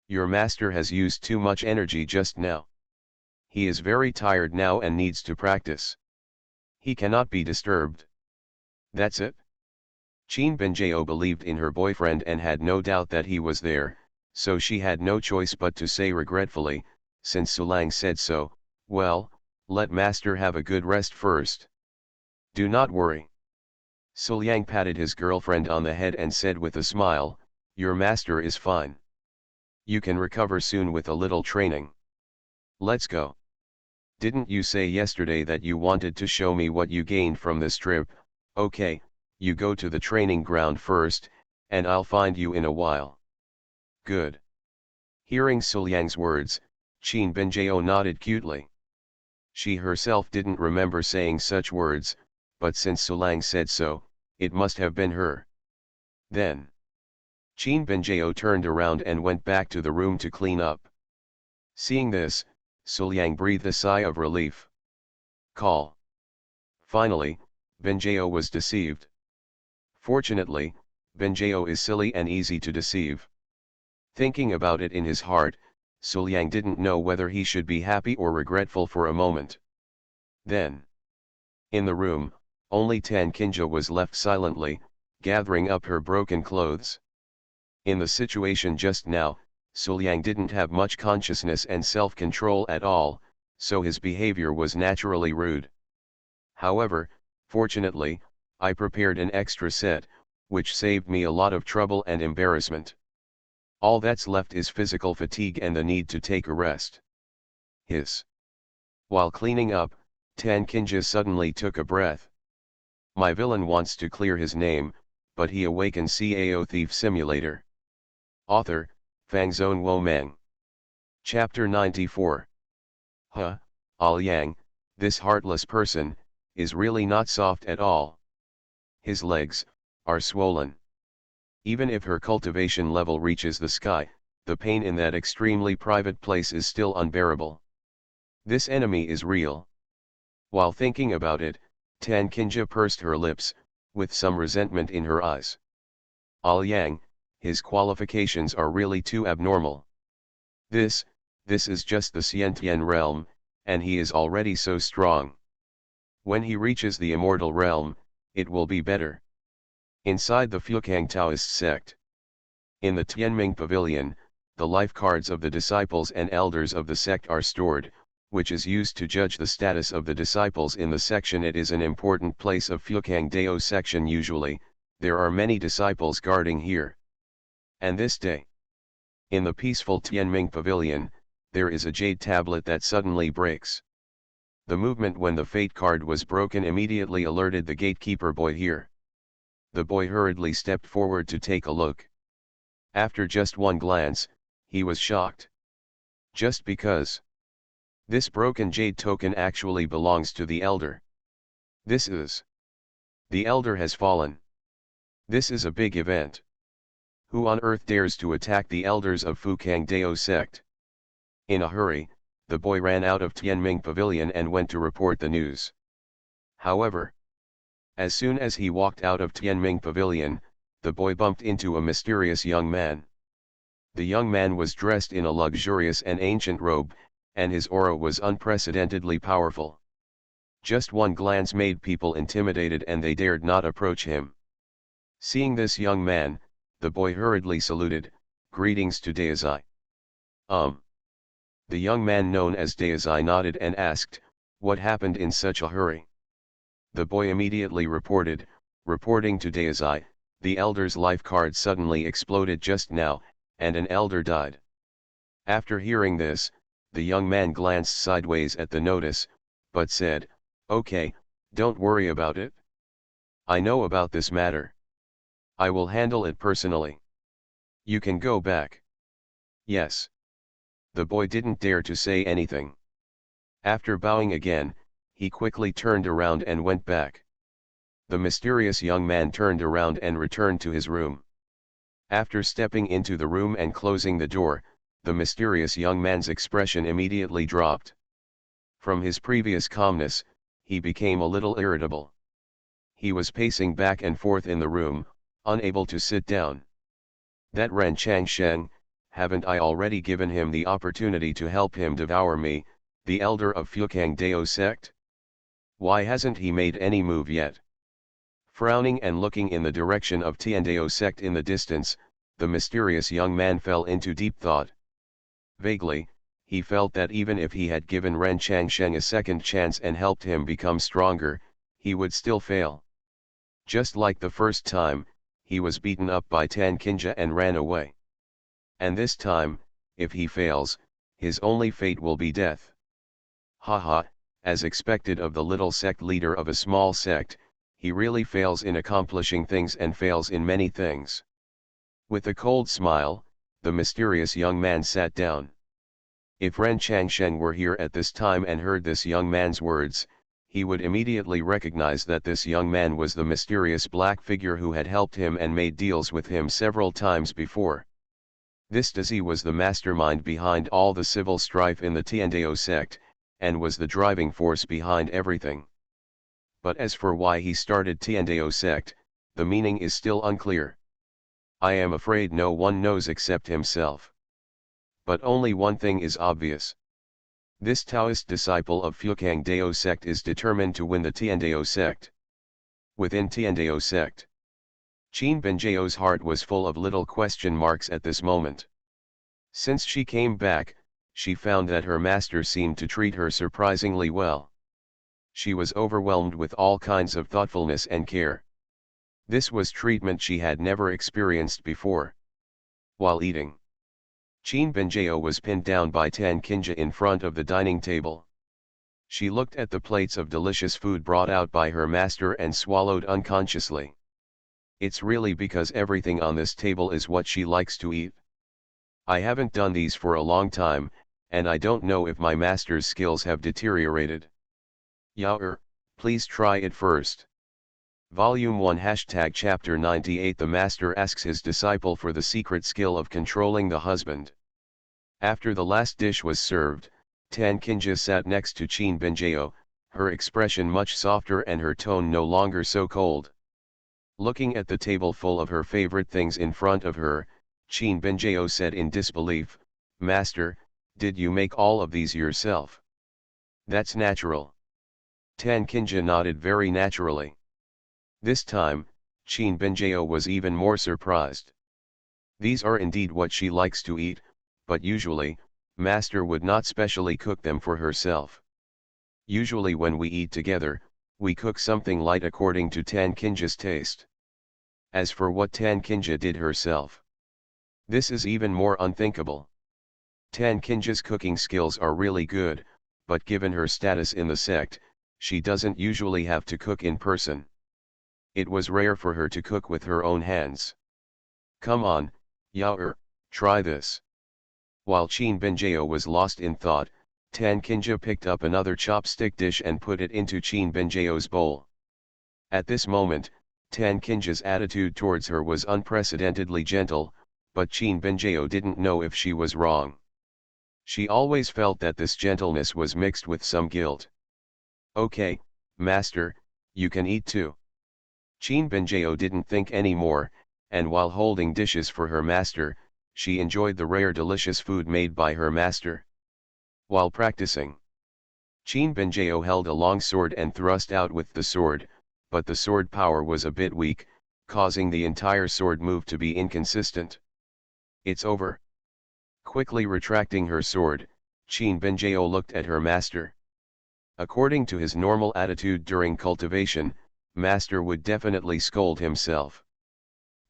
Your master has used too much energy just now. He is very tired now and needs to practice. He cannot be disturbed." That's it. Qin Binjao believed in her boyfriend and had no doubt that he was there, so she had no choice but to say regretfully, since Suliang said so, "Well, let master have a good rest first. Do not worry." Suliang patted his girlfriend on the head and said with a smile, "Your master is fine. You can recover soon with a little training. Let's go. Didn't you say yesterday that you wanted to show me what you gained from this trip? Okay, you go to the training ground first, and I'll find you in a while." "Good." Hearing Suliang's words, Qin Binjao nodded cutely. She herself didn't remember saying such words, but since Suliang said so, it must have been her. Then, Qin Binjao turned around and went back to the room to clean up. Seeing this, Suliang breathed a sigh of relief. Call. Finally, Binjao was deceived. Fortunately, Binjao is silly and easy to deceive. Thinking about it in his heart, Suliang didn't know whether he should be happy or regretful for a moment. Then, in the room, only Tan Kinja was left silently, gathering up her broken clothes. In the situation just now, Suliang didn't have much consciousness and self-control at all, so his behavior was naturally rude. However, fortunately, I prepared an extra set, which saved me a lot of trouble and embarrassment. All that's left is physical fatigue and the need to take a rest. Hiss. While cleaning up, Tan Kinja suddenly took a breath. My villain wants to clear his name, but he awakens Cao Thief Simulator. Author, Fangzone Womang. Chapter 94. Yang, this heartless person, is really not soft at all. His legs are swollen. Even if her cultivation level reaches the sky, the pain in that extremely private place is still unbearable. This enemy is real. While thinking about it, Tan Kinja pursed her lips, with some resentment in her eyes. Yang, his qualifications are really too abnormal. This is just the Xiantian realm, and he is already so strong. When he reaches the immortal realm, it will be better. Inside the Fukang Taoist sect. In the Tianming Pavilion, the life cards of the disciples and elders of the sect are stored, which is used to judge the status of the disciples in the section. It is an important place of Fukang Dao section usually, there are many disciples guarding here. And this day, in the peaceful Tianming Pavilion, there is a jade tablet that suddenly breaks. The movement when the fate card was broken immediately alerted the gatekeeper boy here. The boy hurriedly stepped forward to take a look. After just one glance, he was shocked. Just because this broken jade token actually belongs to the elder. The elder has fallen. This is a big event. Who on earth dares to attack the elders of Fukang Dao sect? In a hurry, the boy ran out of Tianming Pavilion and went to report the news. However, as soon as he walked out of Tianming Pavilion, the boy bumped into a mysterious young man. The young man was dressed in a luxurious and ancient robe, and his aura was unprecedentedly powerful. Just one glance made people intimidated and they dared not approach him. Seeing this young man, the boy hurriedly saluted, "Greetings to Daizai." The young man known as Daizai nodded and asked, "What happened in such a hurry?" The boy immediately reporting to Daizai, "The elder's life card suddenly exploded just now, and an elder died." After hearing this, the young man glanced sideways at the notice, but said, "Okay, don't worry about it. I know about this matter. I will handle it personally. You can go back." "Yes." The boy didn't dare to say anything. After bowing again, he quickly turned around and went back. The mysterious young man turned around and returned to his room. After stepping into the room and closing the door, the mysterious young man's expression immediately dropped. From his previous calmness, he became a little irritable. He was pacing back and forth in the room, unable to sit down. That Ren Changsheng, haven't I already given him the opportunity to help him devour me, the elder of Fukang Dao sect? Why hasn't he made any move yet? Frowning and looking in the direction of Tiandao sect in the distance, the mysterious young man fell into deep thought. Vaguely, he felt that even if he had given Ren Changsheng a second chance and helped him become stronger, he would still fail. Just like the first time, he was beaten up by Tan Kinja and ran away. And this time, if he fails, his only fate will be death. Haha, as expected of the little sect leader of a small sect, he really fails in accomplishing things and fails in many things. With a cold smile, the mysterious young man sat down. If Ren Changsheng were here at this time and heard this young man's words, he would immediately recognize that this young man was the mysterious black figure who had helped him and made deals with him several times before. This Dazi was the mastermind behind all the civil strife in the Tiandao sect, and was the driving force behind everything. But as for why he started Tiandao sect, the meaning is still unclear. I am afraid no one knows except himself. But only one thing is obvious. This Taoist disciple of Fukang Dao sect is determined to win the Tiandao sect. Within Tiandao sect, Qin Benjiao's heart was full of little question marks at this moment. Since she came back, she found that her master seemed to treat her surprisingly well. She was overwhelmed with all kinds of thoughtfulness and care. This was treatment she had never experienced before. While eating, Qin Benjiao was pinned down by Tan Kinja in front of the dining table. She looked at the plates of delicious food brought out by her master and swallowed unconsciously. It's really because everything on this table is what she likes to eat. I haven't done these for a long time, and I don't know if my master's skills have deteriorated. Yao, please try it first. Volume 1 Chapter 98 The Master asks his disciple for the secret skill of controlling the husband. After the last dish was served, Tan Kinja sat next to Qin Benjiao, her expression much softer and her tone no longer so cold. Looking at the table full of her favorite things in front of her, Qin Benjiao said in disbelief, "Master, did you make all of these yourself?" "That's natural." Tan Kinja nodded very naturally. This time, Qin Benjiao was even more surprised. These are indeed what she likes to eat, but usually, Master would not specially cook them for herself. Usually when we eat together, we cook something light according to Tan Kinja's taste. As for what Tan Kinja did herself, this is even more unthinkable. Tan Kinja's cooking skills are really good, but given her status in the sect, she doesn't usually have to cook in person. It was rare for her to cook with her own hands. "Come on, Yao, try this." While Qin Benjiao was lost in thought, Tan Kinja picked up another chopstick dish and put it into Qin Benjiao's bowl. At this moment, Tan Kinja's attitude towards her was unprecedentedly gentle, but Qin Benjiao didn't know if she was wrong. She always felt that this gentleness was mixed with some guilt. "Okay, master, you can eat too." Qin Benjiao didn't think any more, and while holding dishes for her master, she enjoyed the rare delicious food made by her master. While practicing, Qin Benjiao held a long sword and thrust out with the sword, but the sword power was a bit weak, causing the entire sword move to be inconsistent. "It's over." Quickly retracting her sword, Qin Benjiao looked at her master. According to his normal attitude during cultivation, Master would definitely scold himself.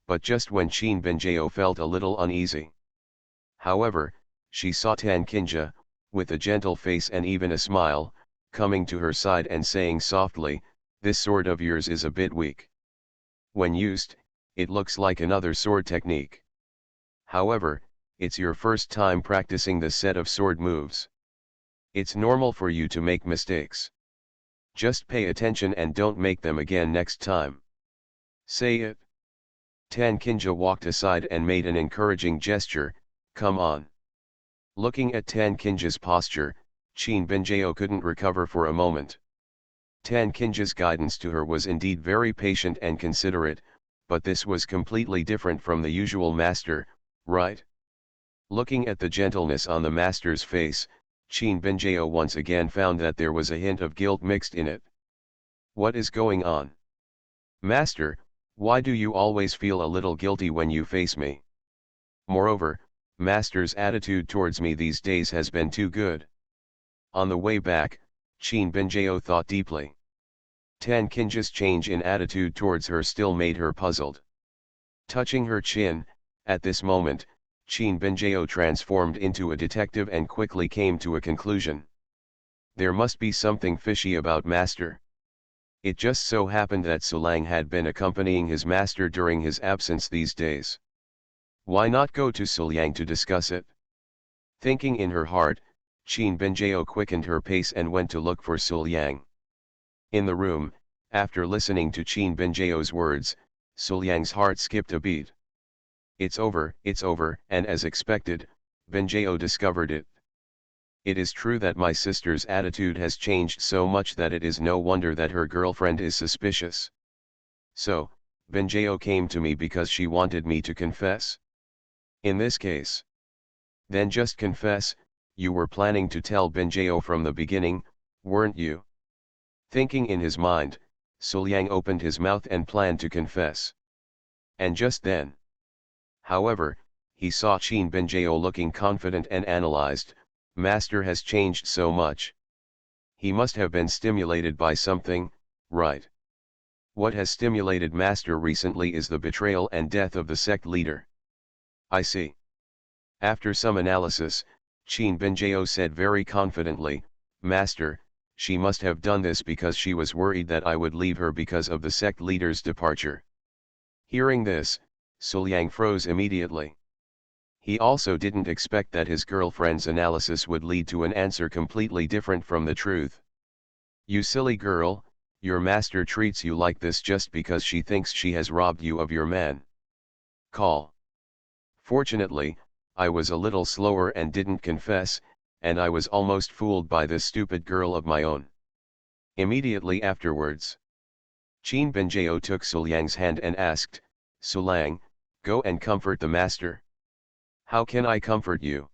But just when Qin Benjiao felt a little uneasy. However, she saw Tan Kinja, with a gentle face and even a smile, coming to her side and saying softly, "This sword of yours is a bit weak. When used, it looks like another sword technique. However, it's your first time practicing this set of sword moves. It's normal for you to make mistakes. Just pay attention and don't make them again next time. Say it." Tan Kinja walked aside and made an encouraging gesture, "Come on." Looking at Tan Kinja's posture, Qin Benjiao couldn't recover for a moment. Tan Kinja's guidance to her was indeed very patient and considerate, but this was completely different from the usual master, right? Looking at the gentleness on the master's face, Qin Benjiao once again found that there was a hint of guilt mixed in it. "What is going on? Master, why do you always feel a little guilty when you face me? Moreover, Master's attitude towards me these days has been too good." On the way back, Qin Benjiao thought deeply. Tan Kinja's change in attitude towards her still made her puzzled. Touching her chin, at this moment, Qin Benjiao transformed into a detective and quickly came to a conclusion. There must be something fishy about Master. It just so happened that Sulang had been accompanying his master during his absence these days. Why not go to Sulang to discuss it? Thinking in her heart, Qin Benjiao quickened her pace and went to look for Sulang. In the room, after listening to Qin Benjiao's words, Sulyang's heart skipped a beat. It's over, and as expected, Benjiao discovered it. It is true that my sister's attitude has changed so much that it is no wonder that her girlfriend is suspicious. So, Benjiao came to me because she wanted me to confess. In this case, Then just confess, you were planning to tell Benjeo from the beginning, weren't you? Thinking in his mind, Suliang opened his mouth and planned to confess. And just then. However, he saw Qin Benjeo looking confident and analyzed. Master has changed so much. He must have been stimulated by something, right? What has stimulated Master recently is the betrayal and death of the sect leader. I see. After some analysis, Qin Benjeo said very confidently, Master, she must have done this because she was worried that I would leave her because of the sect leader's departure. Hearing this, Suliang froze immediately. He also didn't expect that his girlfriend's analysis would lead to an answer completely different from the truth. You silly girl, your master treats you like this just because she thinks she has robbed you of your man. Call. Fortunately, I was a little slower and didn't confess, and I was almost fooled by this stupid girl of my own. Immediately afterwards, Qin Benjeo took Suliang's hand and asked, Suliang, go and comfort the master. How can I comfort you?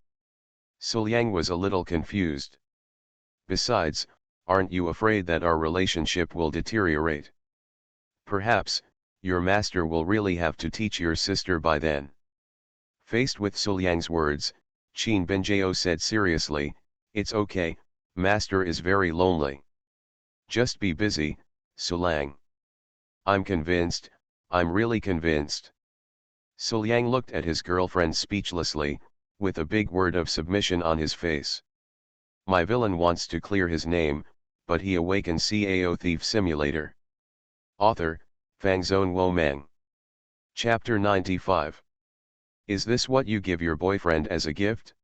Suliang was a little confused. Besides, aren't you afraid that our relationship will deteriorate? Perhaps, your master will really have to teach your sister by then. Faced with Suliang's words, Qin Benjeo said seriously, it's okay, master is very lonely. Just be busy, Suliang. I'm convinced, I'm really convinced. Suliang looked at his girlfriend speechlessly, with a big word of submission on his face. My villain wants to clear his name, but he awakens Cao Thief Simulator. Author, Fangzone Womang. Chapter 95. Is this what you give your boyfriend as a gift?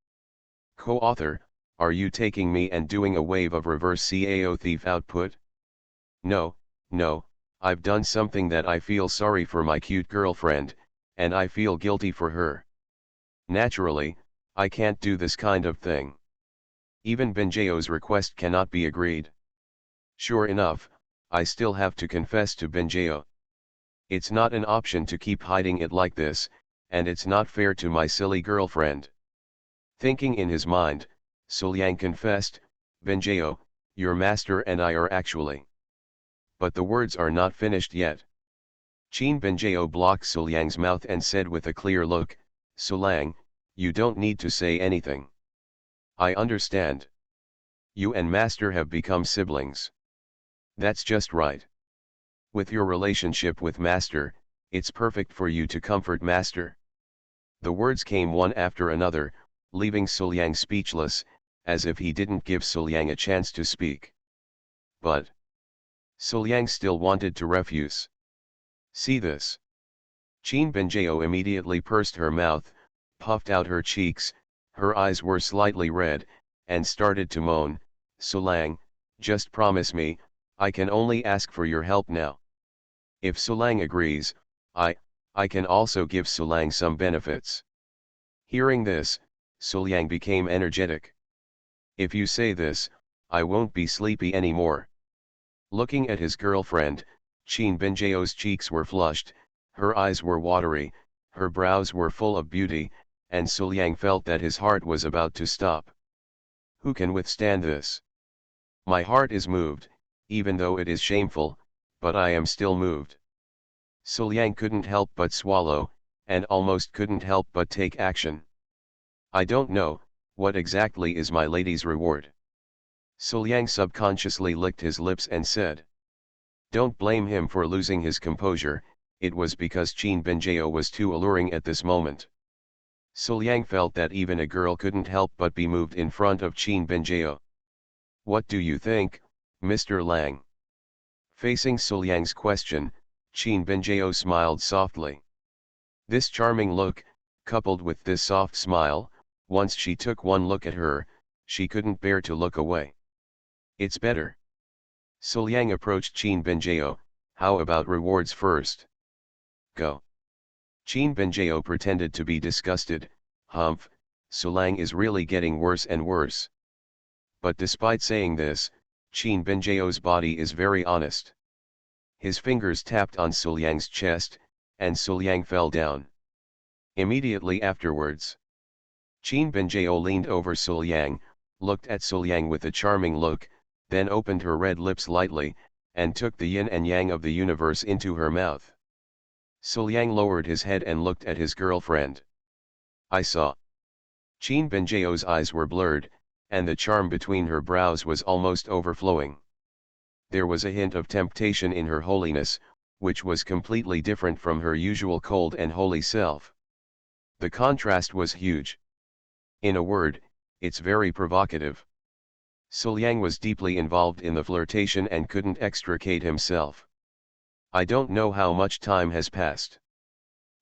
Co-author, are you taking me and doing a wave of reverse Cao Thief output? No, no, I've done something that I feel sorry for my cute girlfriend, and I feel guilty for her. Naturally, I can't do this kind of thing. Even Benjeo's request cannot be agreed. Sure enough, I still have to confess to Benjeo. It's not an option to keep hiding it like this, and it's not fair to my silly girlfriend. Thinking in his mind, Suliang confessed, Benjeo, your master and I are actually. But the words are not finished yet. Qin Benjeo blocked Suliang's mouth and said with a clear look, Suliang, you don't need to say anything. I understand. You and master have become siblings. That's just right. With your relationship with master, it's perfect for you to comfort master. The words came one after another, leaving Suliang speechless, as if he didn't give Suliang a chance to speak. But Suliang still wanted to refuse. See this. Qin Benjeo immediately pursed her mouth, puffed out her cheeks, her eyes were slightly red, and started to moan, Suliang, just promise me, I can only ask for your help now. If Suliang agrees, I can also give Suliang some benefits. Hearing this, Suliang became energetic. If you say this, I won't be sleepy anymore. Looking at his girlfriend, Qin Benjeo's cheeks were flushed, her eyes were watery, her brows were full of beauty, and Suliang felt that his heart was about to stop. Who can withstand this? My heart is moved, even though it is shameful, but I am still moved. Suliang couldn't help but swallow, and almost couldn't help but take action. I don't know, what exactly is my lady's reward? Suliang subconsciously licked his lips and said. Don't blame him for losing his composure, it was because Qin Benjeo was too alluring at this moment. Suliang felt that even a girl couldn't help but be moved in front of Qin Benjeo. What do you think, Mr. Lang? Facing Suliang's question, Qin Benjeo smiled softly. This charming look, coupled with this soft smile, once she took one look at her, she couldn't bear to look away. It's better. Suliang approached Qin Benjeo, how about rewards first? Go. Qin Benjeo pretended to be disgusted, humph, Suliang is really getting worse and worse. But despite saying this, Qin Benjeo's body is very honest. His fingers tapped on Suliang's chest, and Suliang fell down. Immediately afterwards, Qin Benjao leaned over Suliang, looked at Suliang with a charming look, then opened her red lips lightly, and took the yin and yang of the universe into her mouth. Suliang lowered his head and looked at his girlfriend. I saw. Qin Benjao's eyes were blurred, and the charm between her brows was almost overflowing. There was a hint of temptation in her holiness, which was completely different from her usual cold and holy self. The contrast was huge. In a word, it's very provocative. Suliang was deeply involved in the flirtation and couldn't extricate himself. I don't know how much time has passed.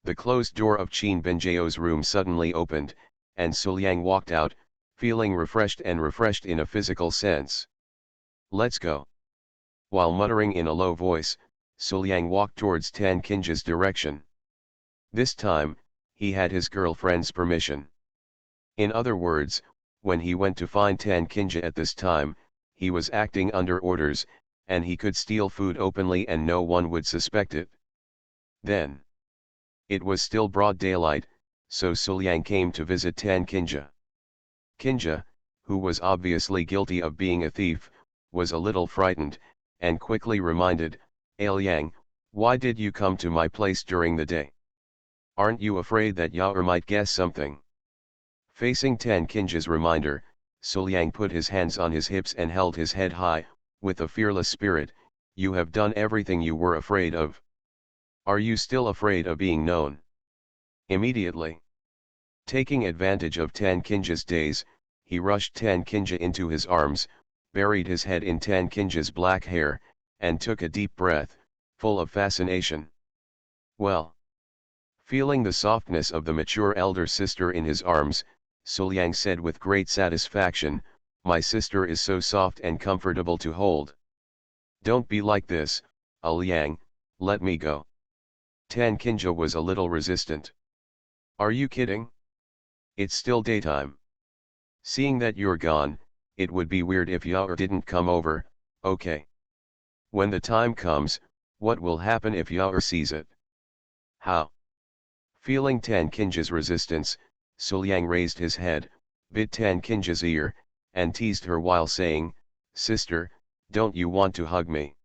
The closed door of Qin Benjao's room suddenly opened, and Suliang walked out, feeling refreshed in a physical sense. Let's go. While muttering in a low voice, Suliang walked towards Tan Qing's direction. This time, he had his girlfriend's permission. In other words, when he went to find Tan Qing at this time, he was acting under orders, and he could steal food openly and no one would suspect it. Then, it was still broad daylight, so Suliang came to visit Tan Qing. Qing, who was obviously guilty of being a thief, was a little frightened, and quickly reminded, Liang, why did you come to my place during the day? Aren't you afraid that Yao might guess something? Facing Tan Qing's reminder, Suliang put his hands on his hips and held his head high, with a fearless spirit. You have done everything you were afraid of. Are you still afraid of being known? Immediately, taking advantage of Tan Qing's daze, he rushed Tan Qing into his arms, buried his head in Tan Qing's black hair, and took a deep breath, full of fascination. Well. Feeling the softness of the mature elder sister in his arms, Suliang said with great satisfaction, my sister is so soft and comfortable to hold. Don't be like this, Liang, let me go. Tan Qing was a little resistant. Are you kidding? It's still daytime. Seeing that you're gone, it would be weird if Yao didn't come over, okay. When the time comes, what will happen if Yao sees it? How? Feeling Tan Qing's resistance, Suliang raised his head, bit Tan Qing's ear, and teased her while saying, sister, don't you want to hug me?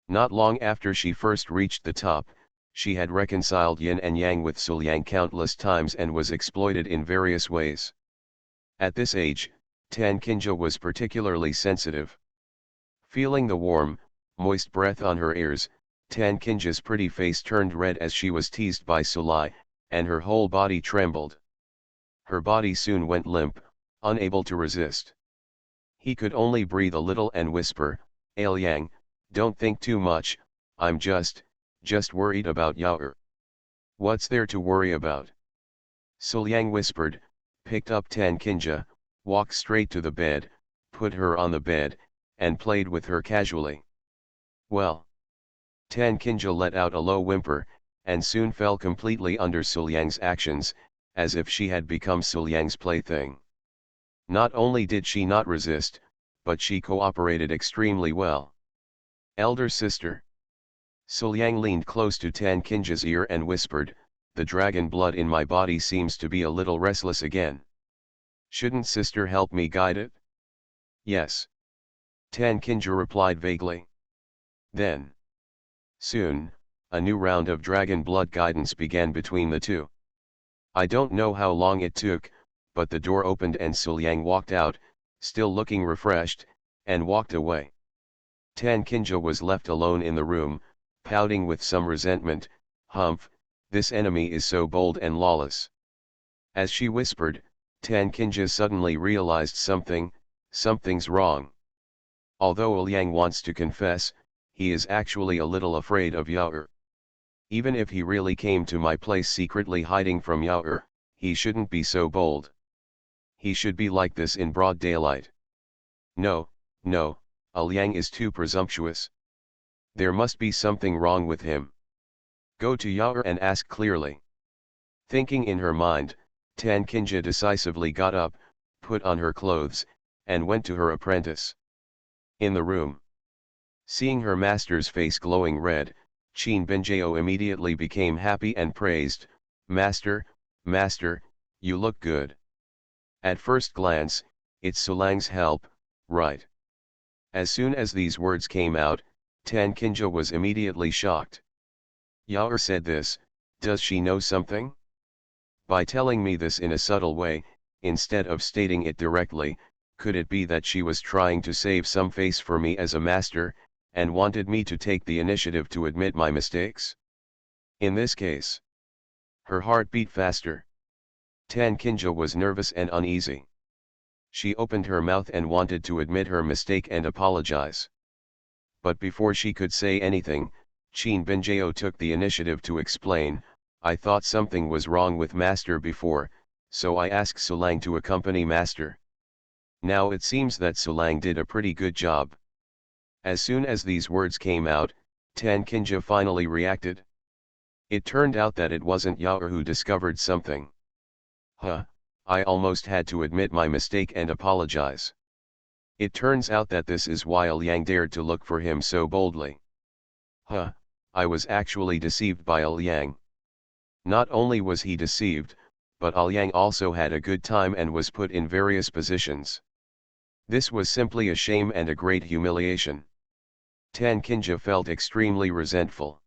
Not long after she first reached the top, she had reconciled yin and yang with Suliang countless times and was exploited in various ways. At this age, Tan Qing was particularly sensitive. Feeling the warm, moist breath on her ears, Tan Qing's pretty face turned red as she was teased by Sulai, and her whole body trembled. Her body soon went limp, unable to resist. He could only breathe a little and whisper, Liang, don't think too much, I'm just worried about Yao. What's there to worry about? Suliang whispered, picked up Tan Qing, walked straight to the bed, put her on the bed, and played with her casually. Well. Tan Qing let out a low whimper, and soon fell completely under Suliang's actions, as if she had become Suliang's plaything. Not only did she not resist, but she cooperated extremely well. Elder sister. Suliang leaned close to Tan Qing's ear and whispered, the dragon blood in my body seems to be a little restless again. Shouldn't sister help me guide it? Yes. Tan Qing replied vaguely. Then. Soon, a new round of dragon blood guidance began between the two. I don't know how long it took, but the door opened and Suliang walked out, still looking refreshed, and walked away. Tan Qing was left alone in the room, pouting with some resentment, humph, this enemy is so bold and lawless. As she whispered, Tan Qing suddenly realized something's wrong. Although Liang wants to confess, he is actually a little afraid of Yao. Even if he really came to my place secretly hiding from Yao, he shouldn't be so bold. He should be like this in broad daylight. No, Liang is too presumptuous. There must be something wrong with him. Go to Yao and ask clearly. Thinking in her mind, Tan Qing decisively got up, put on her clothes, and went to her apprentice. In the room. Seeing her master's face glowing red, Qin Benjao immediately became happy and praised, Master, you look good. At first glance, it's Sulang's help, right? As soon as these words came out, Tan Kinja was immediately shocked. Yaor said this, does she know something? By telling me this in a subtle way, instead of stating it directly, could it be that she was trying to save some face for me as a master, and wanted me to take the initiative to admit my mistakes? In this case, her heart beat faster. Tan Kinja was nervous and uneasy. She opened her mouth and wanted to admit her mistake and apologize. But before she could say anything, Qin Binjao took the initiative to explain, I thought something was wrong with Master before, so I asked Sulang to accompany Master. Now it seems that Sulang did a pretty good job. As soon as these words came out, Tan Kinja finally reacted. It turned out that it wasn't Yaor who discovered something. I almost had to admit my mistake and apologize. It turns out that this is why Liang dared to look for him so boldly. I was actually deceived by Liang. Not only was he deceived, but Liang also had a good time and was put in various positions. This was simply a shame and a great humiliation. Tan Kinja felt extremely resentful.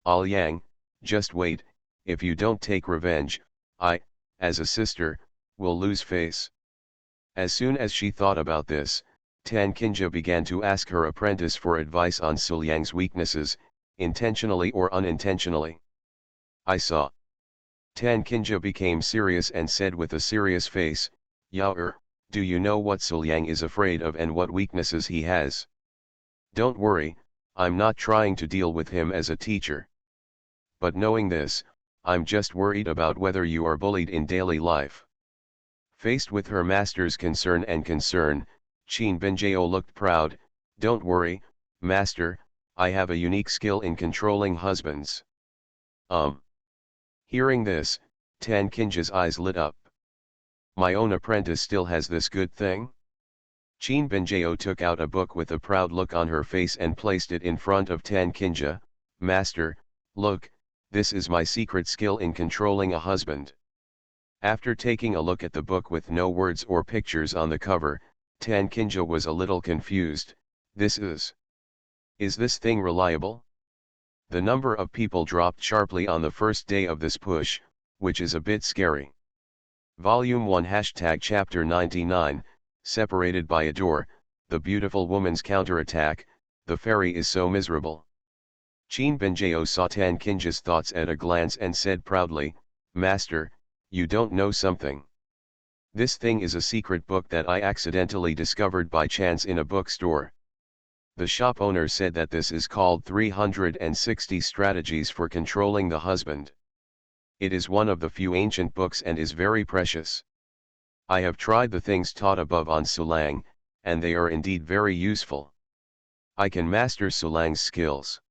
Liang, just wait, if you don't take revenge, I, as a sister, will lose face. As soon as she thought about this, Tan Kinja began to ask her apprentice for advice on Suliang's weaknesses, intentionally or unintentionally. I saw. Tan Kinja became serious and said with a serious face, Yaor, do you know what Suliang is afraid of and what weaknesses he has? Don't worry, I'm not trying to deal with him as a teacher. But knowing this, I'm just worried about whether you are bullied in daily life. Faced with her master's concern, Qin Binjao looked proud. Don't worry, master, I have a unique skill in controlling husbands. Hearing this, Tan Kinja's eyes lit up. My own apprentice still has this good thing? Qin Binjao took out a book with a proud look on her face and placed it in front of Tan Kinja. Master, look, this is my secret skill in controlling a husband. After taking a look at the book with no words or pictures on the cover, Tan Kinja was a little confused. Is this thing reliable? The number of people dropped sharply on the first day of this push, which is a bit scary. Volume 1 Chapter 99, separated by a door, the beautiful woman's counterattack, the fairy is so miserable. Qin Binjao saw Tan Kinja's thoughts at a glance and said proudly, Master, you don't know something. This thing is a secret book that I accidentally discovered by chance in a bookstore. The shop owner said that this is called 360 Strategies for Controlling the Husband. It is one of the few ancient books and is very precious. I have tried the things taught above on Sulang, and they are indeed very useful. I can master Sulang's skills.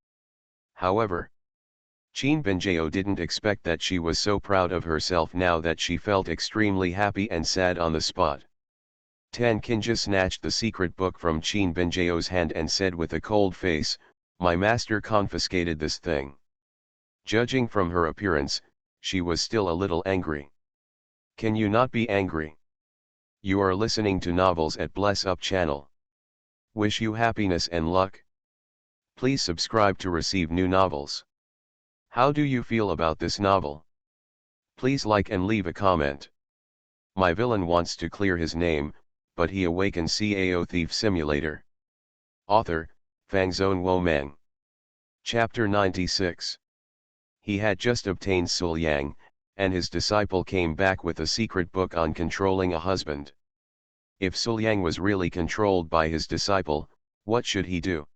However, Qin Binjao didn't expect that she was so proud of herself now that she felt extremely happy and sad on the spot. Tan Kinja snatched the secret book from Qin Binjao's hand and said with a cold face, my master confiscated this thing. Judging from her appearance, she was still a little angry. Can you not be angry? You are listening to novels at Bless Up channel. Wish you happiness and luck. Please subscribe to receive new novels. How do you feel about this novel? Please like and leave a comment. My villain wants to clear his name, but he awakens Cao Thief Simulator. Author, Fangzone Womang. Chapter 96. He had just obtained Suliang, and his disciple came back with a secret book on controlling a husband. If Suliang was really controlled by his disciple, what should he do?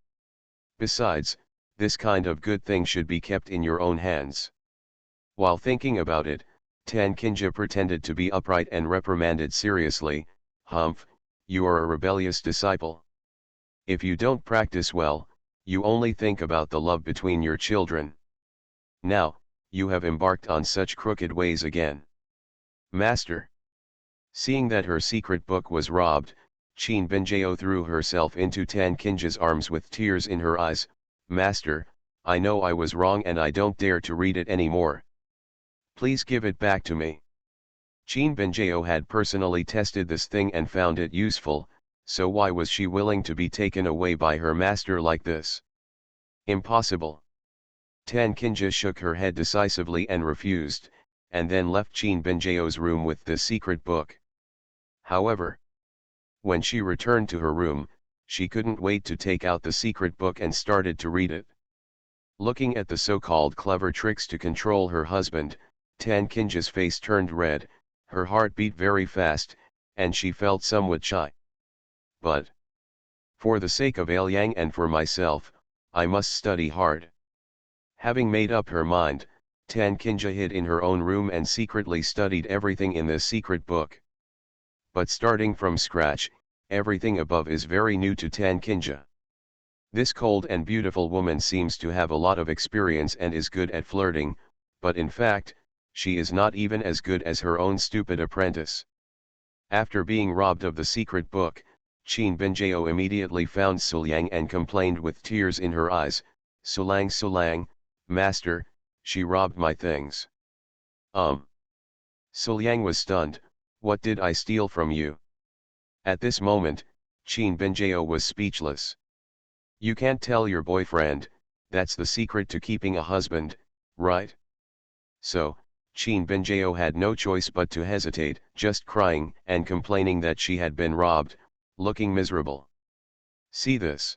Besides, this kind of good thing should be kept in your own hands. While thinking about it, Tan Kinja pretended to be upright and reprimanded seriously, Humph, you are a rebellious disciple. If you don't practice well, you only think about the love between your children. Now, you have embarked on such crooked ways again. Master. Seeing that her secret book was robbed, Qin Binjao threw herself into Tan Kinja's arms with tears in her eyes. Master, I know I was wrong and I don't dare to read it anymore. Please give it back to me. Qin Benjao had personally tested this thing and found it useful, so why was she willing to be taken away by her master like this? Impossible. Tan Kinja shook her head decisively and refused, and then left Qin Benjao's room with the secret book. However, when she returned to her room, she couldn't wait to take out the secret book and started to read it. Looking at the so-called clever tricks to control her husband, Tan Kinja's face turned red, her heart beat very fast, and she felt somewhat shy. But, for the sake of Aoyang and for myself, I must study hard. Having made up her mind, Tan Kinja hid in her own room and secretly studied everything in this secret book. But starting from scratch, everything above is very new to Tan Kinja. This cold and beautiful woman seems to have a lot of experience and is good at flirting, but in fact, she is not even as good as her own stupid apprentice. After being robbed of the secret book, Qin Benjao immediately found Suliang and complained with tears in her eyes, "Sulang, Sulang, master, she robbed my things." Suliang was stunned. "What did I steal from you?" At this moment, Qin Benjao was speechless. "You can't tell your boyfriend, that's the secret to keeping a husband, right?" So, Qin Benjao had no choice but to hesitate, just crying and complaining that she had been robbed, looking miserable. "See this?"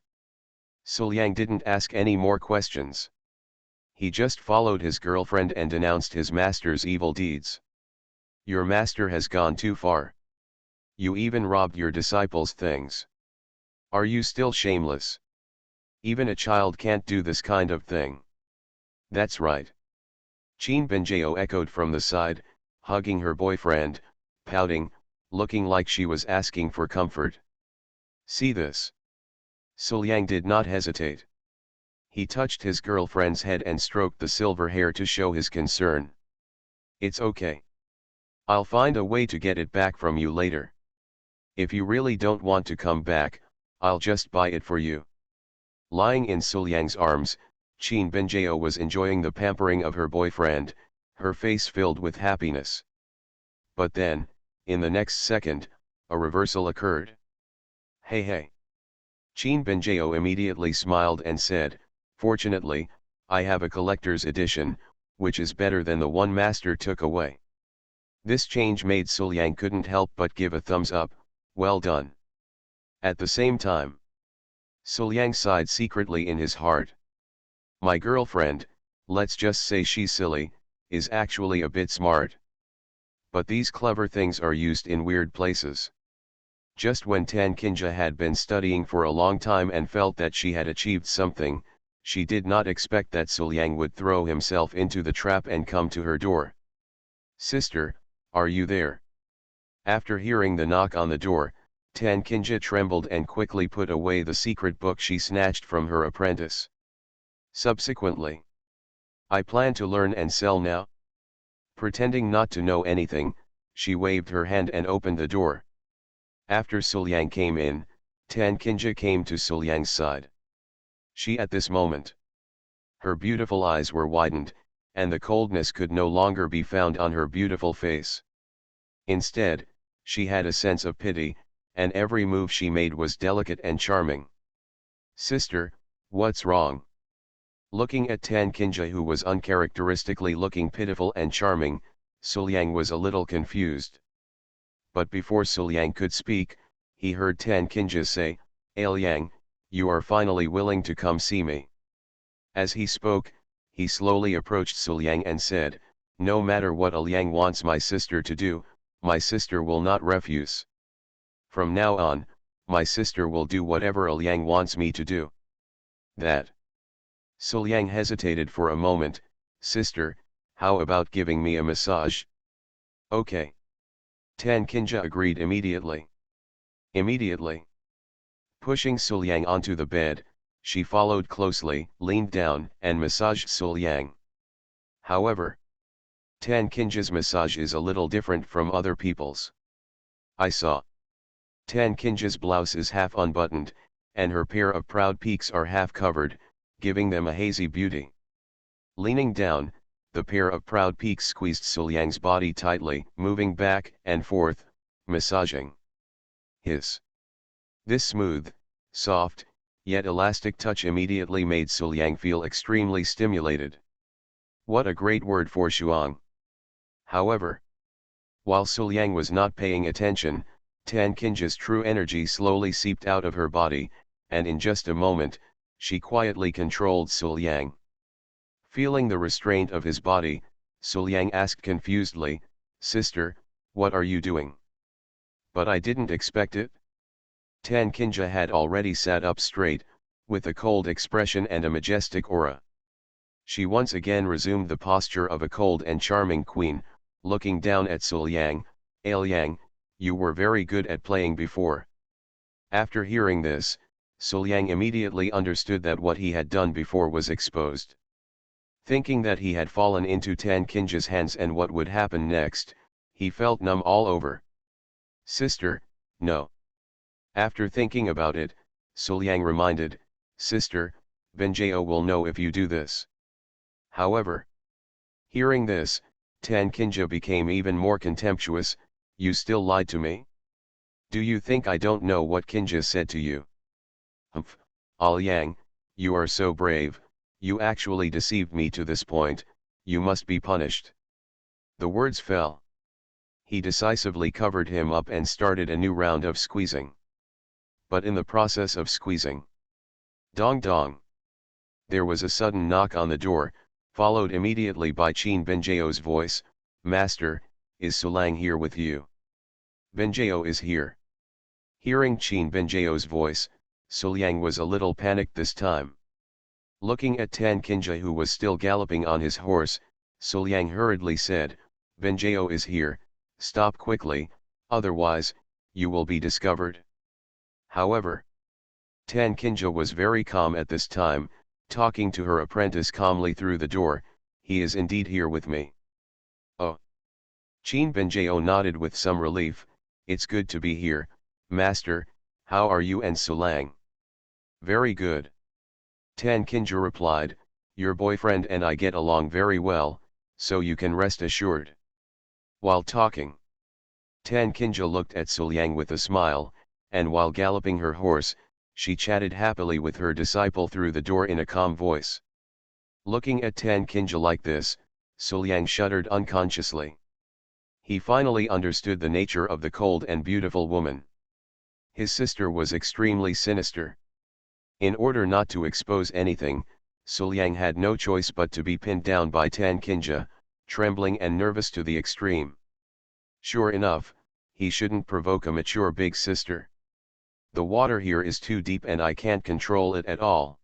Suliang didn't ask any more questions. He just followed his girlfriend and denounced his master's evil deeds. "Your master has gone too far. You even robbed your disciples' things. Are you still shameless? Even a child can't do this kind of thing." "That's right." Qin Benjao echoed from the side, hugging her boyfriend, pouting, looking like she was asking for comfort. "See this?" Suliang did not hesitate. He touched his girlfriend's head and stroked the silver hair to show his concern. "It's okay. I'll find a way to get it back from you later. If you really don't want to come back, I'll just buy it for you." Lying in Suliang's arms, Qin Benjao was enjoying the pampering of her boyfriend, her face filled with happiness. But then, in the next second, a reversal occurred. Hey. Qin Benjao immediately smiled and said, "Fortunately, I have a collector's edition, which is better than the one master took away." This change made Suliang couldn't help but give a thumbs up, "Well done." At the same time, Suliang sighed secretly in his heart. My girlfriend, let's just say she's silly, is actually a bit smart. But these clever things are used in weird places. Just when Tan Kinja had been studying for a long time and felt that she had achieved something, she did not expect that Suliang would throw himself into the trap and come to her door. "Sister, are you there?" After hearing the knock on the door, Tan Kinja trembled and quickly put away the secret book she snatched from her apprentice. Subsequently, "I plan to learn and sell now." Pretending not to know anything, she waved her hand and opened the door. After Suliang came in, Tan Kinja came to Suliang's side. She at this moment, her beautiful eyes were widened, and the coldness could no longer be found on her beautiful face. Instead, she had a sense of pity, and every move she made was delicate and charming. "Sister, what's wrong?" Looking at Tan Kinja, who was uncharacteristically looking pitiful and charming, Suliang was a little confused. But before Suliang could speak, he heard Tan Kinja say, "Aoyang, you are finally willing to come see me." As he spoke, he slowly approached Suliang and said, "No matter what Aoyang wants my sister to do, my sister will not refuse. From now on, my sister will do whatever Aoyang wants me to do." "That." Suliang hesitated for a moment. "Sister, how about giving me a massage?" "Okay." Tan Kinja agreed immediately. Immediately. Pushing Suliang onto the bed, she followed closely, leaned down, and massaged Suliang. However, Tan Kinja's massage is a little different from other people's. I saw. Tan Kinja's blouse is half unbuttoned, and her pair of proud peaks are half covered, giving them a hazy beauty. Leaning down, The pair of proud peaks squeezed Suliang's body tightly, moving back and forth, massaging his. This smooth, soft, yet elastic touch immediately made Suliang feel extremely stimulated. What a great word for Shuang. However, while Suliang was not paying attention, Tan Qingjia's true energy slowly seeped out of her body, and in just a moment, she quietly controlled Suliang. Feeling the restraint of his body, Suliang asked confusedly, "Sister, what are you doing?" "But I didn't expect it." Tan Qingjia had already sat up straight, with a cold expression and a majestic aura. She once again resumed the posture of a cold and charming queen, looking down at Suliang. "Liang, you were very good at playing before." After hearing this, Suliang immediately understood that what he had done before was exposed. Thinking that he had fallen into Tan Qingjia's hands and what would happen next, he felt numb all over. "Sister, no." After thinking about it, Suliang reminded, "Sister, Benjao will know if you do this." However, hearing this, Tan Qingjia became even more contemptuous. "You still lied to me? Do you think I don't know what Qingjia said to you?" "Humph, Liang, you are so brave. You actually deceived me to this point, you must be punished." The words fell. He decisively covered him up and started a new round of squeezing. But in the process of squeezing, dong dong, there was a sudden knock on the door, followed immediately by Qin Benjao's voice, "Master, is Suliang here with you?" "Benjao is here." Hearing Qin Benjao's voice, Suliang was a little panicked this time. Looking at Tan Qingjia, who was still galloping on his horse, Suliang hurriedly said, "Benjao is here, stop quickly, otherwise, you will be discovered." However, Tan Qingjia was very calm at this time, talking to her apprentice calmly through the door, "He is indeed here with me." "Oh." Qin Benjao nodded with some relief, "It's good to be here, master. How are you and Suliang?" "Very good." Tan Qingjia replied, "Your boyfriend and I get along very well, so you can rest assured." While talking, Tan Qingjia looked at Suliang with a smile, and while galloping her horse, she chatted happily with her disciple through the door in a calm voice. Looking at Tan Qingjia like this, Suliang shuddered unconsciously. He finally understood the nature of the cold and beautiful woman. His sister was extremely sinister. In order not to expose anything, Suliang had no choice but to be pinned down by Tan Qingjia, trembling and nervous to the extreme. Sure enough, he shouldn't provoke a mature big sister. "The water here is too deep and I can't control it at all."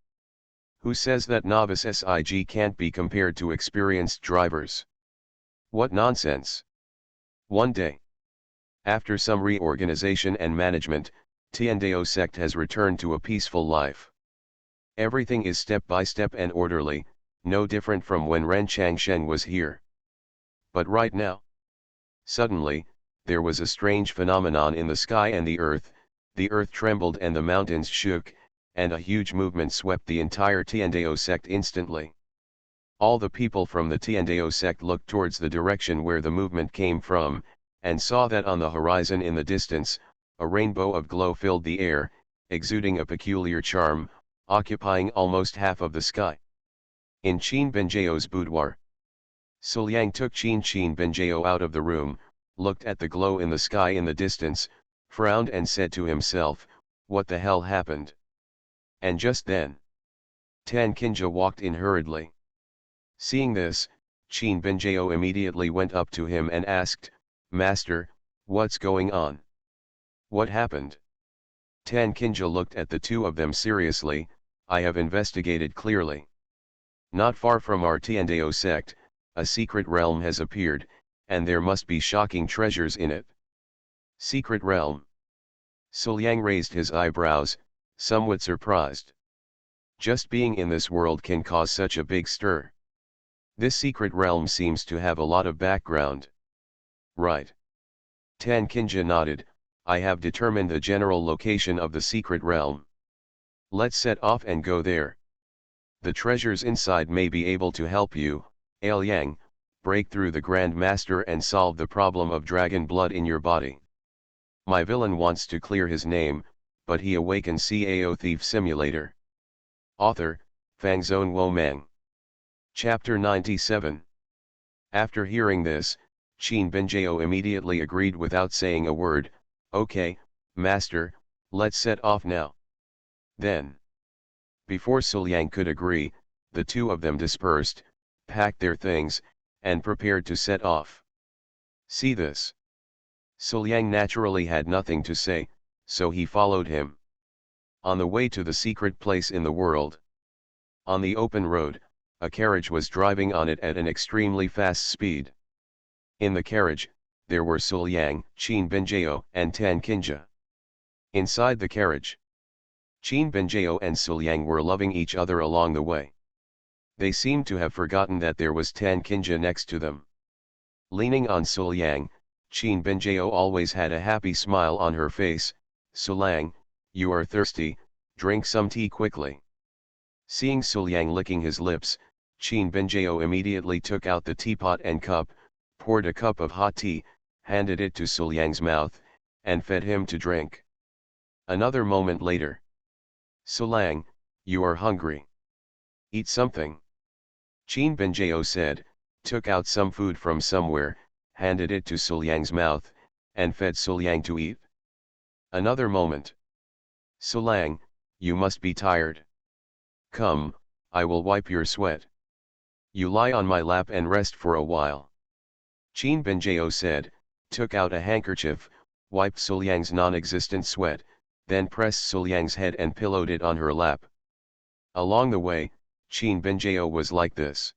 Who says that novice SIG can't be compared to experienced drivers? What nonsense! One day, after some reorganization and management, Tiandao sect has returned to a peaceful life. Everything is step by step and orderly, no different from when Ren Changsheng was here. But right now, suddenly, there was a strange phenomenon in the sky and the earth trembled and the mountains shook, and a huge movement swept the entire Tiandao sect instantly. All the people from the Tiandao sect looked towards the direction where the movement came from, and saw that on the horizon in the distance, a rainbow of glow filled the air, exuding a peculiar charm, occupying almost half of the sky. In Qin Benjao's boudoir, Suliang took Qin Benjao out of the room, looked at the glow in the sky in the distance, frowned and said to himself, "What the hell happened?" And just then, Tan Qingjia walked in hurriedly. Seeing this, Qin Benjao immediately went up to him and asked, "Master, what's going on? What happened?" Tan Qingjia looked at the two of them seriously, "I have investigated clearly. Not far from our Tiandao sect, a secret realm has appeared, and there must be shocking treasures in it." "Secret realm?" Suliang raised his eyebrows, somewhat surprised. Just being in this world can cause such a big stir. This secret realm seems to have a lot of background. "Right." Tan Qingjia nodded, "I have determined the general location of the secret realm. Let's set off and go there. The treasures inside may be able to help you, Liang, break through the Grand Master and solve the problem of dragon blood in your body. My villain wants to clear his name, but he awakens. Cao Thief Simulator. Author, Fangzone Womang. Chapter 97. After hearing this, Qin Binjao immediately agreed without saying a word. Okay, master, let's set off now. Then, before Suliang could agree, the two of them dispersed, packed their things, and prepared to set off. See this. Suliang naturally had nothing to say, so he followed him. On the way to the secret place in the world. On the open road, a carriage was driving on it at an extremely fast speed. In the carriage, there were Suliang, Qin Binjao, and Tan Kinja. Inside the carriage, Qin Binjao and Suliang were loving each other along the way. They seemed to have forgotten that there was Tan Kinja next to them. Leaning on Suliang, Qin Binjao always had a happy smile on her face. Suliang, you are thirsty, drink some tea quickly. Seeing Suliang licking his lips, Qin Binjao immediately took out the teapot and cup, poured a cup of hot tea, handed it to Suliang's mouth, and fed him to drink. Another moment later. Suliang, you are hungry. Eat something. Qin Binjao said, took out some food from somewhere, handed it to Suliang's mouth, and fed Suliang to eat. Another moment. Suliang, you must be tired. Come, I will wipe your sweat. You lie on my lap and rest for a while. Qin Binjao said, took out a handkerchief, wiped Suliang's non-existent sweat, then pressed Suliang's head and pillowed it on her lap. Along the way, Qin Binjao was like this.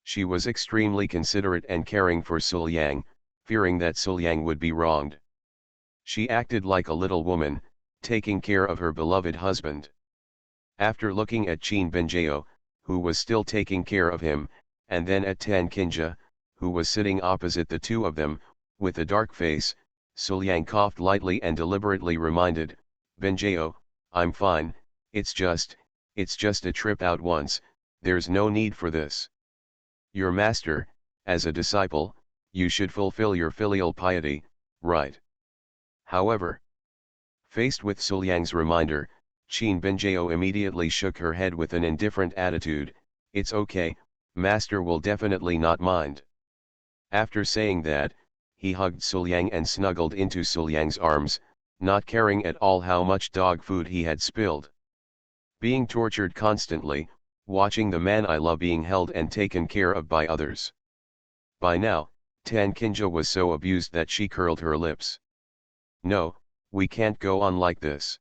She was extremely considerate and caring for Suliang, fearing that Suliang would be wronged. She acted like a little woman, taking care of her beloved husband. After looking at Qin Binjao, who was still taking care of him, and then at Tan Kinja, who was sitting opposite the two of them, with a dark face, Suliang coughed lightly and deliberately reminded, Binjao, I'm fine, it's just a trip out once, there's no need for this. Your master, as a disciple, you should fulfill your filial piety, right? However, faced with Suliang's reminder, Qin Binjao immediately shook her head with an indifferent attitude. It's okay, master will definitely not mind. After saying that, he hugged Suliang and snuggled into Suliang's arms, not caring at all how much dog food he had spilled. Being tortured constantly, watching the man I love being held and taken care of by others. By now, Tan Kinja was so abused that she curled her lips. No, we can't go on like this.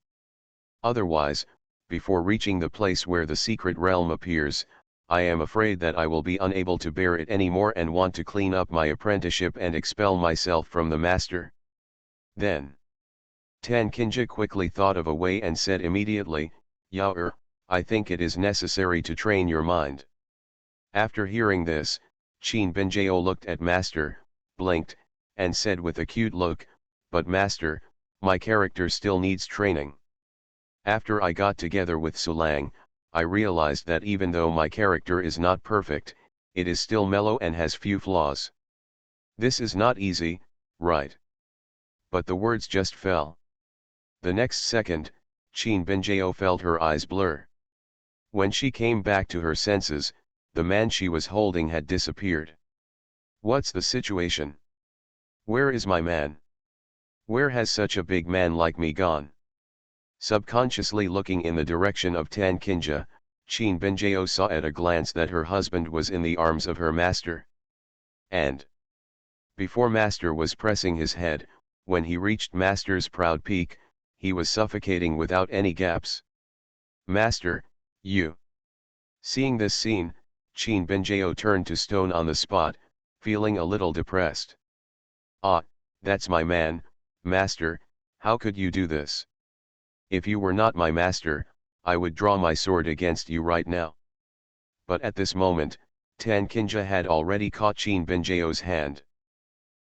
Otherwise, before reaching the place where the secret realm appears, I am afraid that I will be unable to bear it anymore and want to clean up my apprenticeship and expel myself from the master. Then, Tan Kinja quickly thought of a way and said immediately, Yao, I think it is necessary to train your mind. After hearing this, Qin Binjao looked at master, blinked, and said with a cute look, but master, my character still needs training. After I got together with Suliang, I realized that even though my character is not perfect, it is still mellow and has few flaws. This is not easy, right? But the words just fell. The next second, Qin Binjao felt her eyes blur. When she came back to her senses, the man she was holding had disappeared. What's the situation? Where is my man? Where has such a big man like me gone? Subconsciously looking in the direction of Tan Kinja, Qin Binjao saw at a glance that her husband was in the arms of her master. And before master was pressing his head, when he reached master's proud peak, he was suffocating without any gaps. Master, you. Seeing this scene, Qin Binjao turned to stone on the spot, feeling a little depressed. Ah, that's my man, master, how could you do this? If you were not my master, I would draw my sword against you right now. But at this moment, Tan Kinja had already caught Qin Binjao's hand.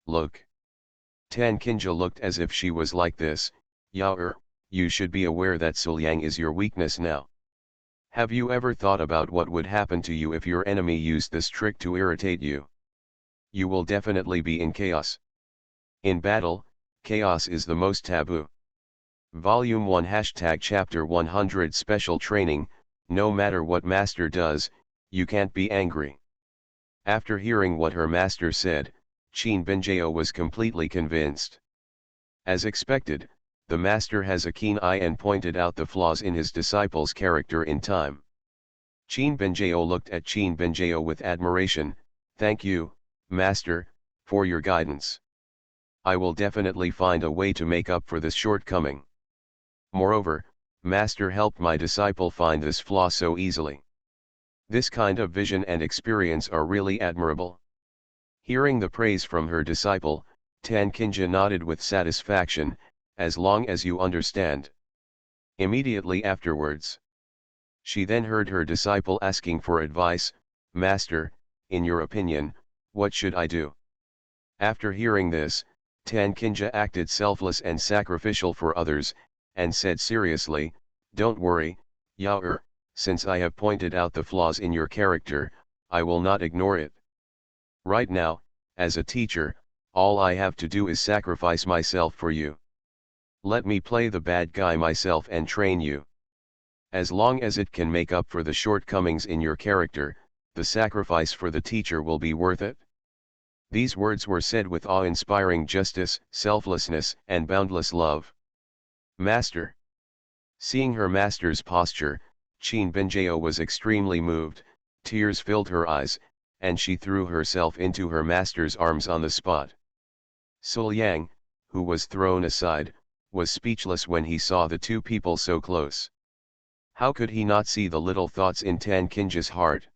Look. Tan Kinja looked as if she was like this, Yao, you should be aware that Suliang is your weakness now. Have you ever thought about what would happen to you if your enemy used this trick to irritate you? you will definitely be in chaos. In battle, chaos is the most taboo. Volume 1 Chapter 100 Special Training, no matter what master does, you can't be angry. After hearing what her master said, Qin Binjao was completely convinced. As expected, the master has a keen eye and pointed out the flaws in his disciple's character in time. Qin Binjao looked at Qin Binjao with admiration. Thank you, master, for your guidance. I will definitely find a way to make up for this shortcoming. Moreover, master helped my disciple find this flaw so easily. This kind of vision and experience are really admirable. Hearing the praise from her disciple, Tan Kinja nodded with satisfaction, as long as you understand. Immediately afterwards, she then heard her disciple asking for advice. Master, in your opinion, what should I do? After hearing this, Tan Kinja acted selfless and sacrificial for others, and said seriously, don't worry, Yao, since I have pointed out the flaws in your character, I will not ignore it. Right now, as a teacher, all I have to do is sacrifice myself for you. Let me play the bad guy myself and train you. As long as it can make up for the shortcomings in your character, the sacrifice for the teacher will be worth it. These words were said with awe-inspiring justice, selflessness, and boundless love. Master. Seeing her master's posture, Qin Binjao was extremely moved, tears filled her eyes, and she threw herself into her master's arms on the spot. Sul Yang, who was thrown aside, was speechless when he saw the two people so close. How could he not see the little thoughts in Tan Kinja's heart?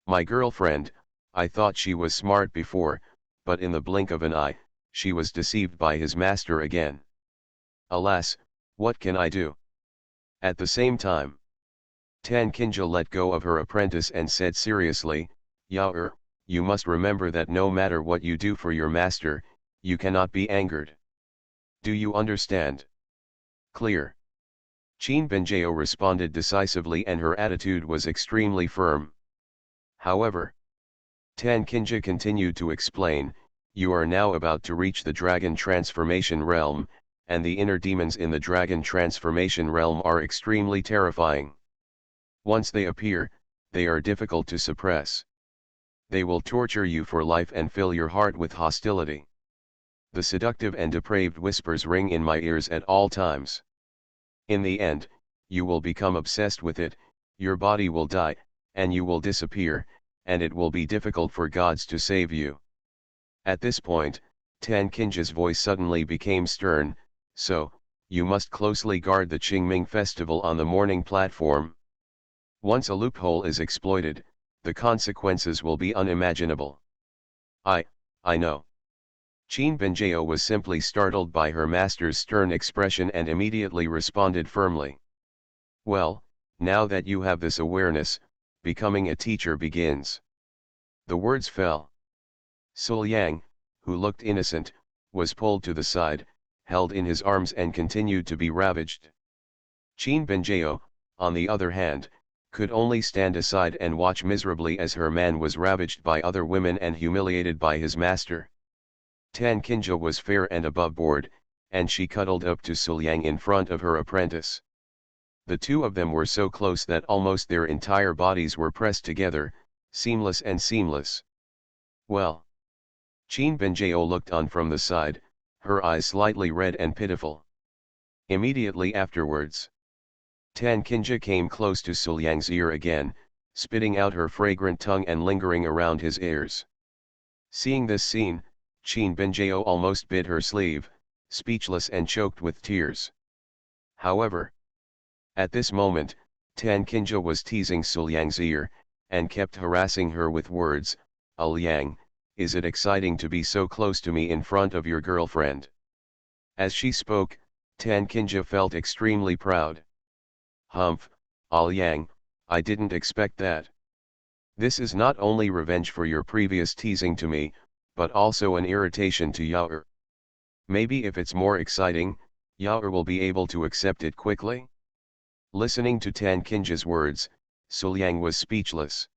My girlfriend, I thought she was smart before, but in the blink of an eye, she was deceived by his master again. Alas, what can I do? At the same time, Tan Kinja let go of her apprentice and said seriously, Yao, you must remember that no matter what you do for your master, you cannot be angered. Do you understand? Clear. Qin Binjao responded decisively and her attitude was extremely firm. However, Tan Kinja continued to explain, you are now about to reach the dragon transformation realm, and the inner demons in the dragon transformation realm are extremely terrifying. Once they appear, they are difficult to suppress. They will torture you for life and fill your heart with hostility. The seductive and depraved whispers ring in my ears at all times. In the end, you will become obsessed with it, your body will die, and you will disappear, and it will be difficult for gods to save you. At this point, Tan Kinja's voice suddenly became stern, so, you must closely guard the Qingming festival on the morning platform. Once a loophole is exploited, the consequences will be unimaginable. I know. Qin Binjao was simply startled by her master's stern expression and immediately responded firmly. Well, now that you have this awareness, becoming a teacher begins. The words fell. Sul Yang, who looked innocent, was pulled to the side, held in his arms and continued to be ravaged. Qin Binjao, on the other hand, could only stand aside and watch miserably as her man was ravaged by other women and humiliated by his master. Tan Kinja was fair and above board, and she cuddled up to Sul Yang in front of her apprentice. The two of them were so close that almost their entire bodies were pressed together, seamless and seamless. Well. Qin Binjao looked on from the side, her eyes slightly red and pitiful. Immediately afterwards, Tan Kinja came close to Sul Yang's ear again, spitting out her fragrant tongue and lingering around his ears. Seeing this scene, Qin Binjao almost bit her sleeve, speechless and choked with tears. However, at this moment, Tan Kinja was teasing Sul Yang's ear, and kept harassing her with words, Yang, is it exciting to be so close to me in front of your girlfriend? As she spoke, Tan Kinja felt extremely proud. Humph, Yang, I didn't expect that. This is not only revenge for your previous teasing to me, but also an irritation to Yao. Maybe if it's more exciting, Yao will be able to accept it quickly. Listening to Tan Kinja's words, Sul Yang was speechless.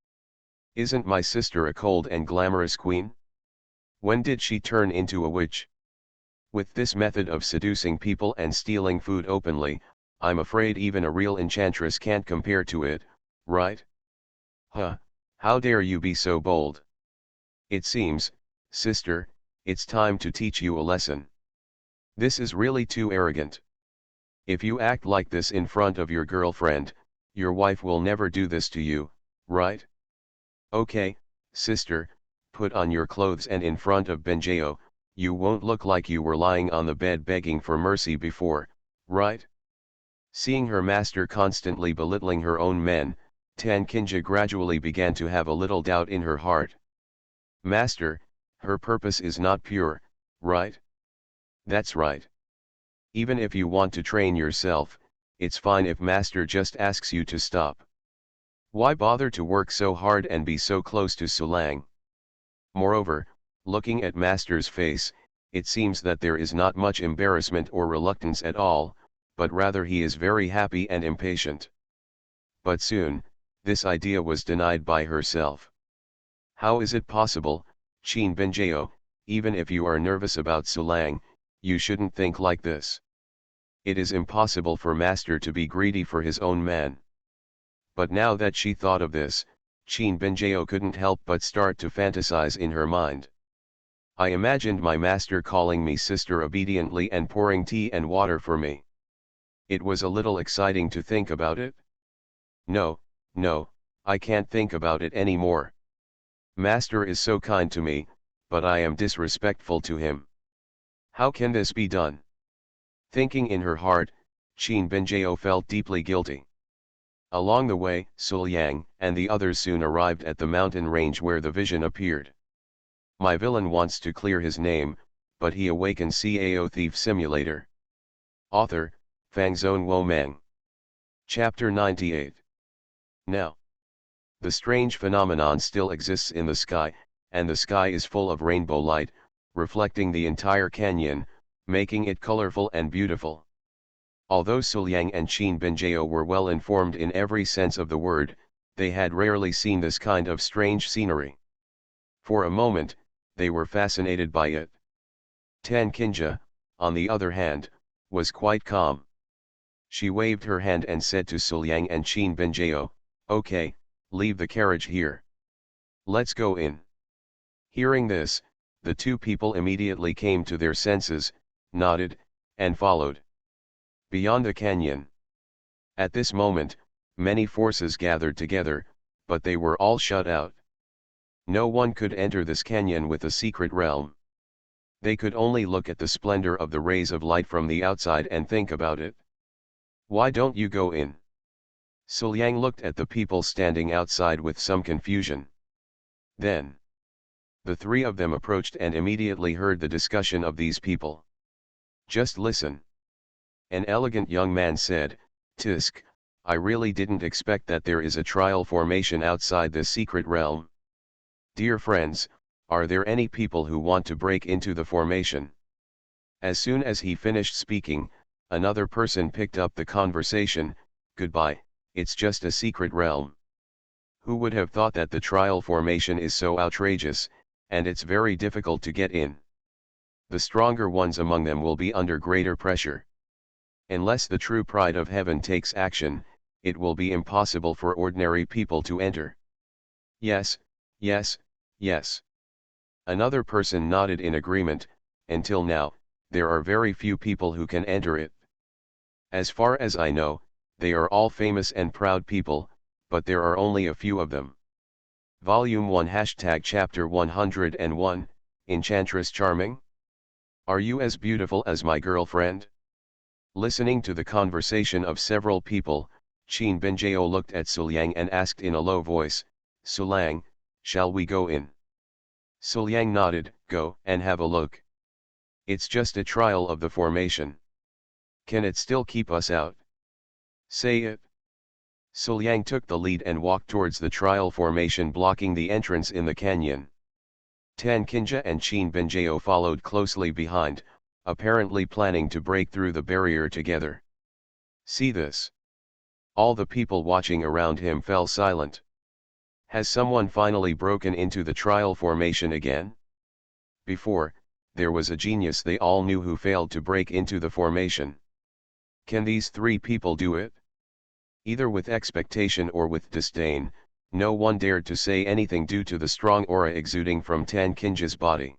Isn't my sister a cold and glamorous queen? When did she turn into a witch? With this method of seducing people and stealing food openly, I'm afraid even a real enchantress can't compare to it, right? Huh, how dare you be so bold? It seems, sister, it's time to teach you a lesson. This is really too arrogant. If you act like this in front of your girlfriend, your wife will never do this to you, right? Okay, sister, put on your clothes and in front of Benjeo, you won't look like you were lying on the bed begging for mercy before, right? Seeing her master constantly belittling her own men, Tankinja gradually began to have a little doubt in her heart. Master, her purpose is not pure, right? That's right. Even if you want to train yourself, it's fine if master just asks you to stop. Why bother to work so hard and be so close to Sulang? Moreover, looking at master's face, it seems that there is not much embarrassment or reluctance at all, but rather he is very happy and impatient. But soon, this idea was denied by herself. How is it possible, Chin Benjeo, even if you are nervous about Sulang, you shouldn't think like this. It is impossible for master to be greedy for his own man. But now that she thought of this, Chin Benjeo couldn't help but start to fantasize in her mind. I imagined my master calling me sister obediently and pouring tea and water for me. It was a little exciting to think about it. No, no, I can't think about it anymore. Master is so kind to me, but I am disrespectful to him. How can this be done? Thinking in her heart, Chin Benjeo felt deeply guilty. Along the way, Sulyang and the others soon arrived at the mountain range where the vision appeared. My villain wants to clear his name, but he awakens Cao Thief Simulator. Author, Fangzone Womang. Chapter 98. Now, the strange phenomenon still exists in the sky, and the sky is full of rainbow light, reflecting the entire canyon, making it colorful and beautiful. Although Sulyang and Chin Benjeo were well informed in every sense of the word, they had rarely seen this kind of strange scenery. For a moment, they were fascinated by it. Tankinja, on the other hand, was quite calm. She waved her hand and said to Sulyang and Chin Benjeo, "Okay, leave the carriage here. Let's go in." Hearing this, the two people immediately came to their senses, nodded, and followed. Beyond the canyon. At this moment, many forces gathered together, but they were all shut out. No one could enter this canyon with a secret realm. They could only look at the splendor of the rays of light from the outside and think about it. Why don't you go in? Sulyang looked at the people standing outside with some confusion. Then, the three of them approached and immediately heard the discussion of these people. Just listen. An elegant young man said, "Tisk, I really didn't expect that there is a trial formation outside this secret realm. Dear friends, are there any people who want to break into the formation?" As soon as he finished speaking, another person picked up the conversation, "Goodbye, it's just a secret realm. Who would have thought that the trial formation is so outrageous, and it's very difficult to get in. The stronger ones among them will be under greater pressure. Unless the true pride of heaven takes action, it will be impossible for ordinary people to enter." Yes, yes, yes. Another person nodded in agreement. Until now, there are very few people who can enter it. As far as I know, they are all famous and proud people, but there are only a few of them. Volume 1 Chapter 101, Enchantress Charming? Are you as beautiful as my girlfriend? Listening to the conversation of several people, Chin Benjeo looked at Sulyang and asked in a low voice, "Sulyang, shall we go in?" Sulyang nodded, "Go and have a look. It's just a trial of the formation. Can it still keep us out? Say it." Sulyang took the lead and walked towards the trial formation blocking the entrance in the canyon. Tankinja and Chin Benjeo followed closely behind, apparently planning to break through the barrier together. See this. All the people watching around him fell silent. Has someone finally broken into the trial formation again? Before, there was a genius they all knew who failed to break into the formation. Can these three people do it? Either with expectation or with disdain, no one dared to say anything due to the strong aura exuding from Tan Kinja's body.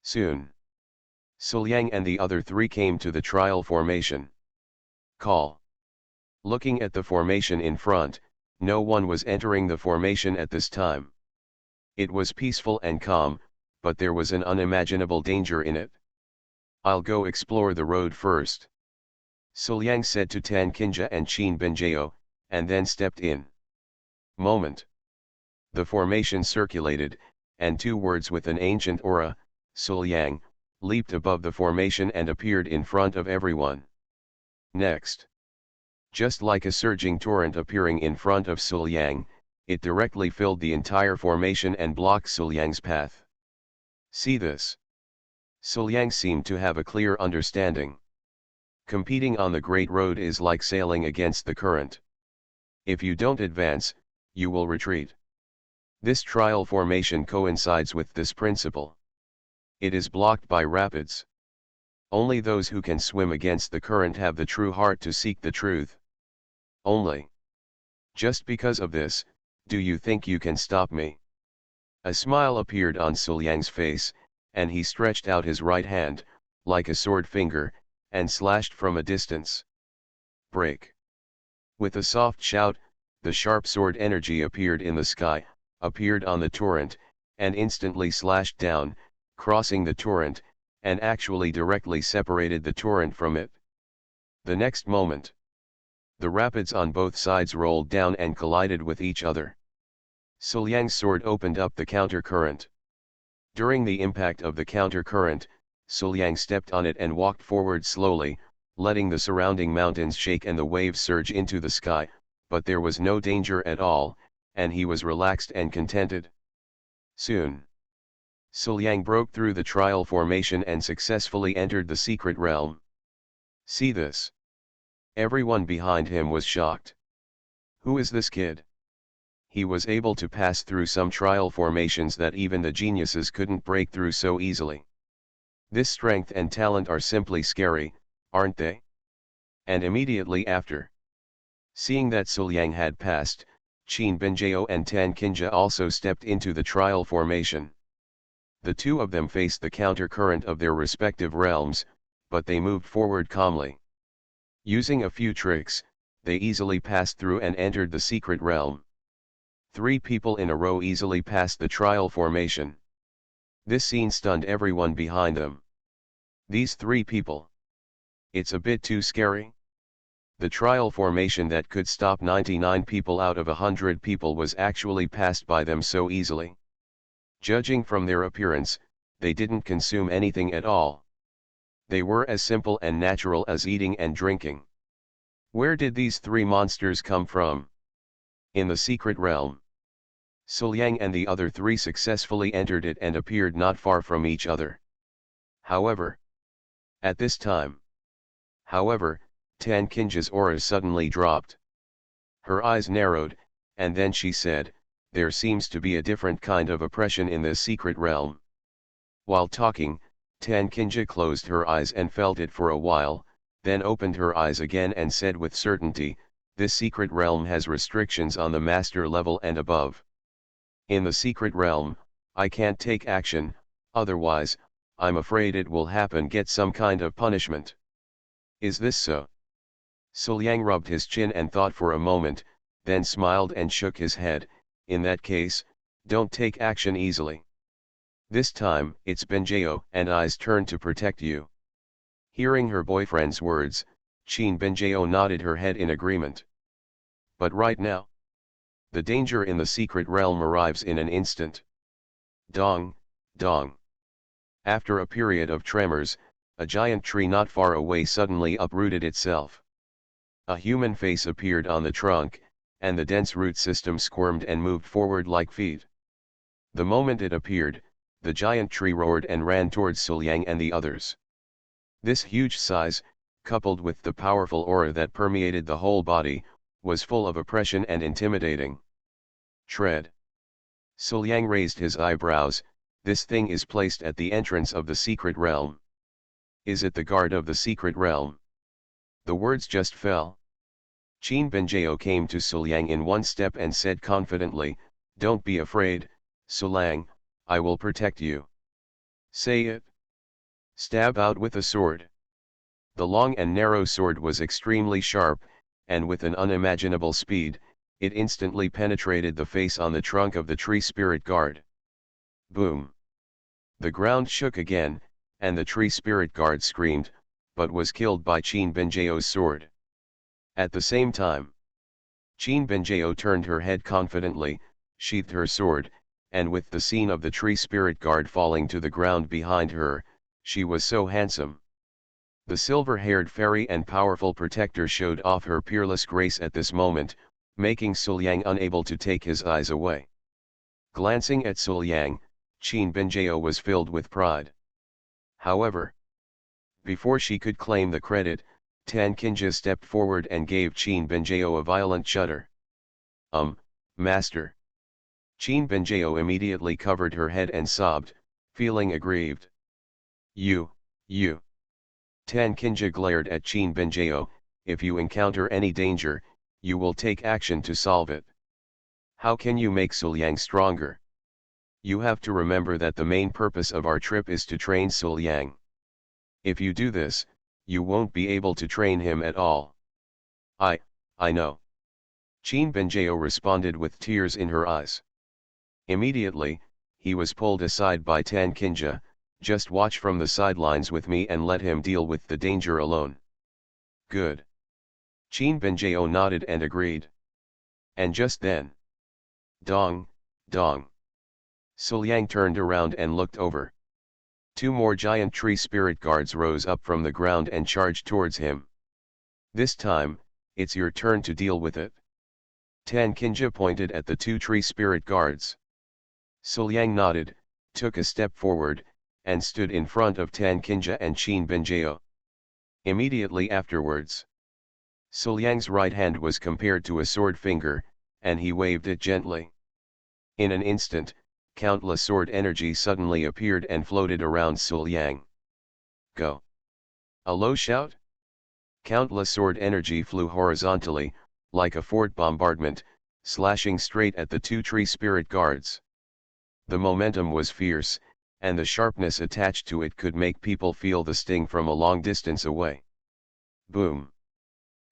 Soon, Suliang and the other three came to the trial formation. Call. Looking at the formation in front, no one was entering the formation at this time. It was peaceful and calm, but there was an unimaginable danger in it. I'll go explore the road first, Suliang said to Tan Kinja and Qin Benjao, and then stepped in. Moment. The formation circulated, and two words with an ancient aura, Suliang, leaped above the formation and appeared in front of everyone. Next. Just like a surging torrent appearing in front of Suliang, it directly filled the entire formation and blocked Suliang's path. See this? Suliang seemed to have a clear understanding. Competing on the Great Road is like sailing against the current. If you don't advance, you will retreat. This trial formation coincides with this principle. It is blocked by rapids. Only those who can swim against the current have the true heart to seek the truth. Only. Just because of this, do you think you can stop me? A smile appeared on Suliang's face, and he stretched out his right hand, like a sword finger, and slashed from a distance. Break. With a soft shout, the sharp sword energy appeared in the sky, appeared on the torrent, and instantly slashed down, crossing the torrent, and actually directly separated the torrent from it. The next moment, the rapids on both sides rolled down and collided with each other. Suliang's sword opened up the counter-current. During the impact of the counter-current, Suliang stepped on it and walked forward slowly, letting the surrounding mountains shake and the waves surge into the sky, but there was no danger at all, and he was relaxed and contented. Soon, Suliang broke through the trial formation and successfully entered the secret realm. See this? Everyone behind him was shocked. Who is this kid? He was able to pass through some trial formations that even the geniuses couldn't break through so easily. This strength and talent are simply scary, aren't they? And immediately after, seeing that Suliang had passed, Qin Benjao and Tan Kinja also stepped into the trial formation. The two of them faced the counter-current of their respective realms, but they moved forward calmly. Using a few tricks, they easily passed through and entered the secret realm. 3 people in a row easily passed the trial formation. This scene stunned everyone behind them. These 3 people. It's a bit too scary. The trial formation that could stop 99 people out of 100 people was actually passed by them so easily. Judging from their appearance, they didn't consume anything at all. They were as simple and natural as eating and drinking. Where did these 3 monsters come from? In the secret realm. Suliang and the other 3 successfully entered it and appeared not far from each other. However, at this time, Tan Kinja's aura suddenly dropped. Her eyes narrowed, and then she said, "There seems to be a different kind of oppression in this secret realm." While talking, Tan Kinja closed her eyes and felt it for a while, then opened her eyes again and said with certainty, "This secret realm has restrictions on the master level and above. In the secret realm, I can't take action, otherwise, I'm afraid it will get some kind of punishment." Is this so? Suliang rubbed his chin and thought for a moment, then smiled and shook his head. In that case, don't take action easily. This time, it's Benjao and I's turn to protect you. Hearing her boyfriend's words, Qin Benjao nodded her head in agreement. But right now, the danger in the secret realm arrives in an instant. Dong, dong. After a period of tremors, a giant tree not far away suddenly uprooted itself. A human face appeared on the trunk, and the dense root system squirmed and moved forward like feet. The moment it appeared, the giant tree roared and ran towards Suliang and the others. This huge size, coupled with the powerful aura that permeated the whole body, was full of oppression and intimidating. Tread. Suliang raised his eyebrows, This thing is placed at the entrance of the secret realm. Is it the guard of the secret realm? The words just fell. Qin Benjao came to Suliang in one step and said confidently, "Don't be afraid, Suliang, I will protect you." "Say it." "Stab out with a sword." The long and narrow sword was extremely sharp, and with an unimaginable speed, it instantly penetrated the face on the trunk of the tree spirit guard. Boom! The ground shook again, and the tree spirit guard screamed, but was killed by Qin Benjao's sword. At the same time, Qin Benjao turned her head confidently, sheathed her sword, and with the scene of the tree spirit guard falling to the ground behind her, she was so handsome. The silver-haired fairy and powerful protector showed off her peerless grace at this moment, making Suliang unable to take his eyes away. Glancing at Suliang, Qin Benjao was filled with pride. However, before she could claim the credit, Tan Kinja stepped forward and gave Qin Benjao a violent shudder. Master." Qin Benjao immediately covered her head and sobbed, feeling aggrieved. You. Tan Kinja glared at Qin Benjao, "If you encounter any danger, you will take action to solve it. How can you make Suliang stronger? You have to remember that the main purpose of our trip is to train Suliang. If you do this, you won't be able to train him at all." I know." Qin Benjao responded with tears in her eyes. Immediately, he was pulled aside by Tan Kinja, "Just watch from the sidelines with me and let him deal with the danger alone." "Good." Qin Benjao nodded and agreed. And just then, dong, dong. Suliang turned around and looked over. 2 more giant tree spirit guards rose up from the ground and charged towards him. "This time, it's your turn to deal with it." Tan Kinja pointed at the 2 tree spirit guards. Suliang nodded, took a step forward, and stood in front of Tan Kinja and Qin Benjao. Immediately afterwards, Suliang's right hand was compared to a sword finger, and he waved it gently. In an instant, countless sword energy suddenly appeared and floated around Suliang. "Go!" A low shout. Countless sword energy flew horizontally, like a fort bombardment, slashing straight at the 2 tree spirit guards. The momentum was fierce, and the sharpness attached to it could make people feel the sting from a long distance away. Boom!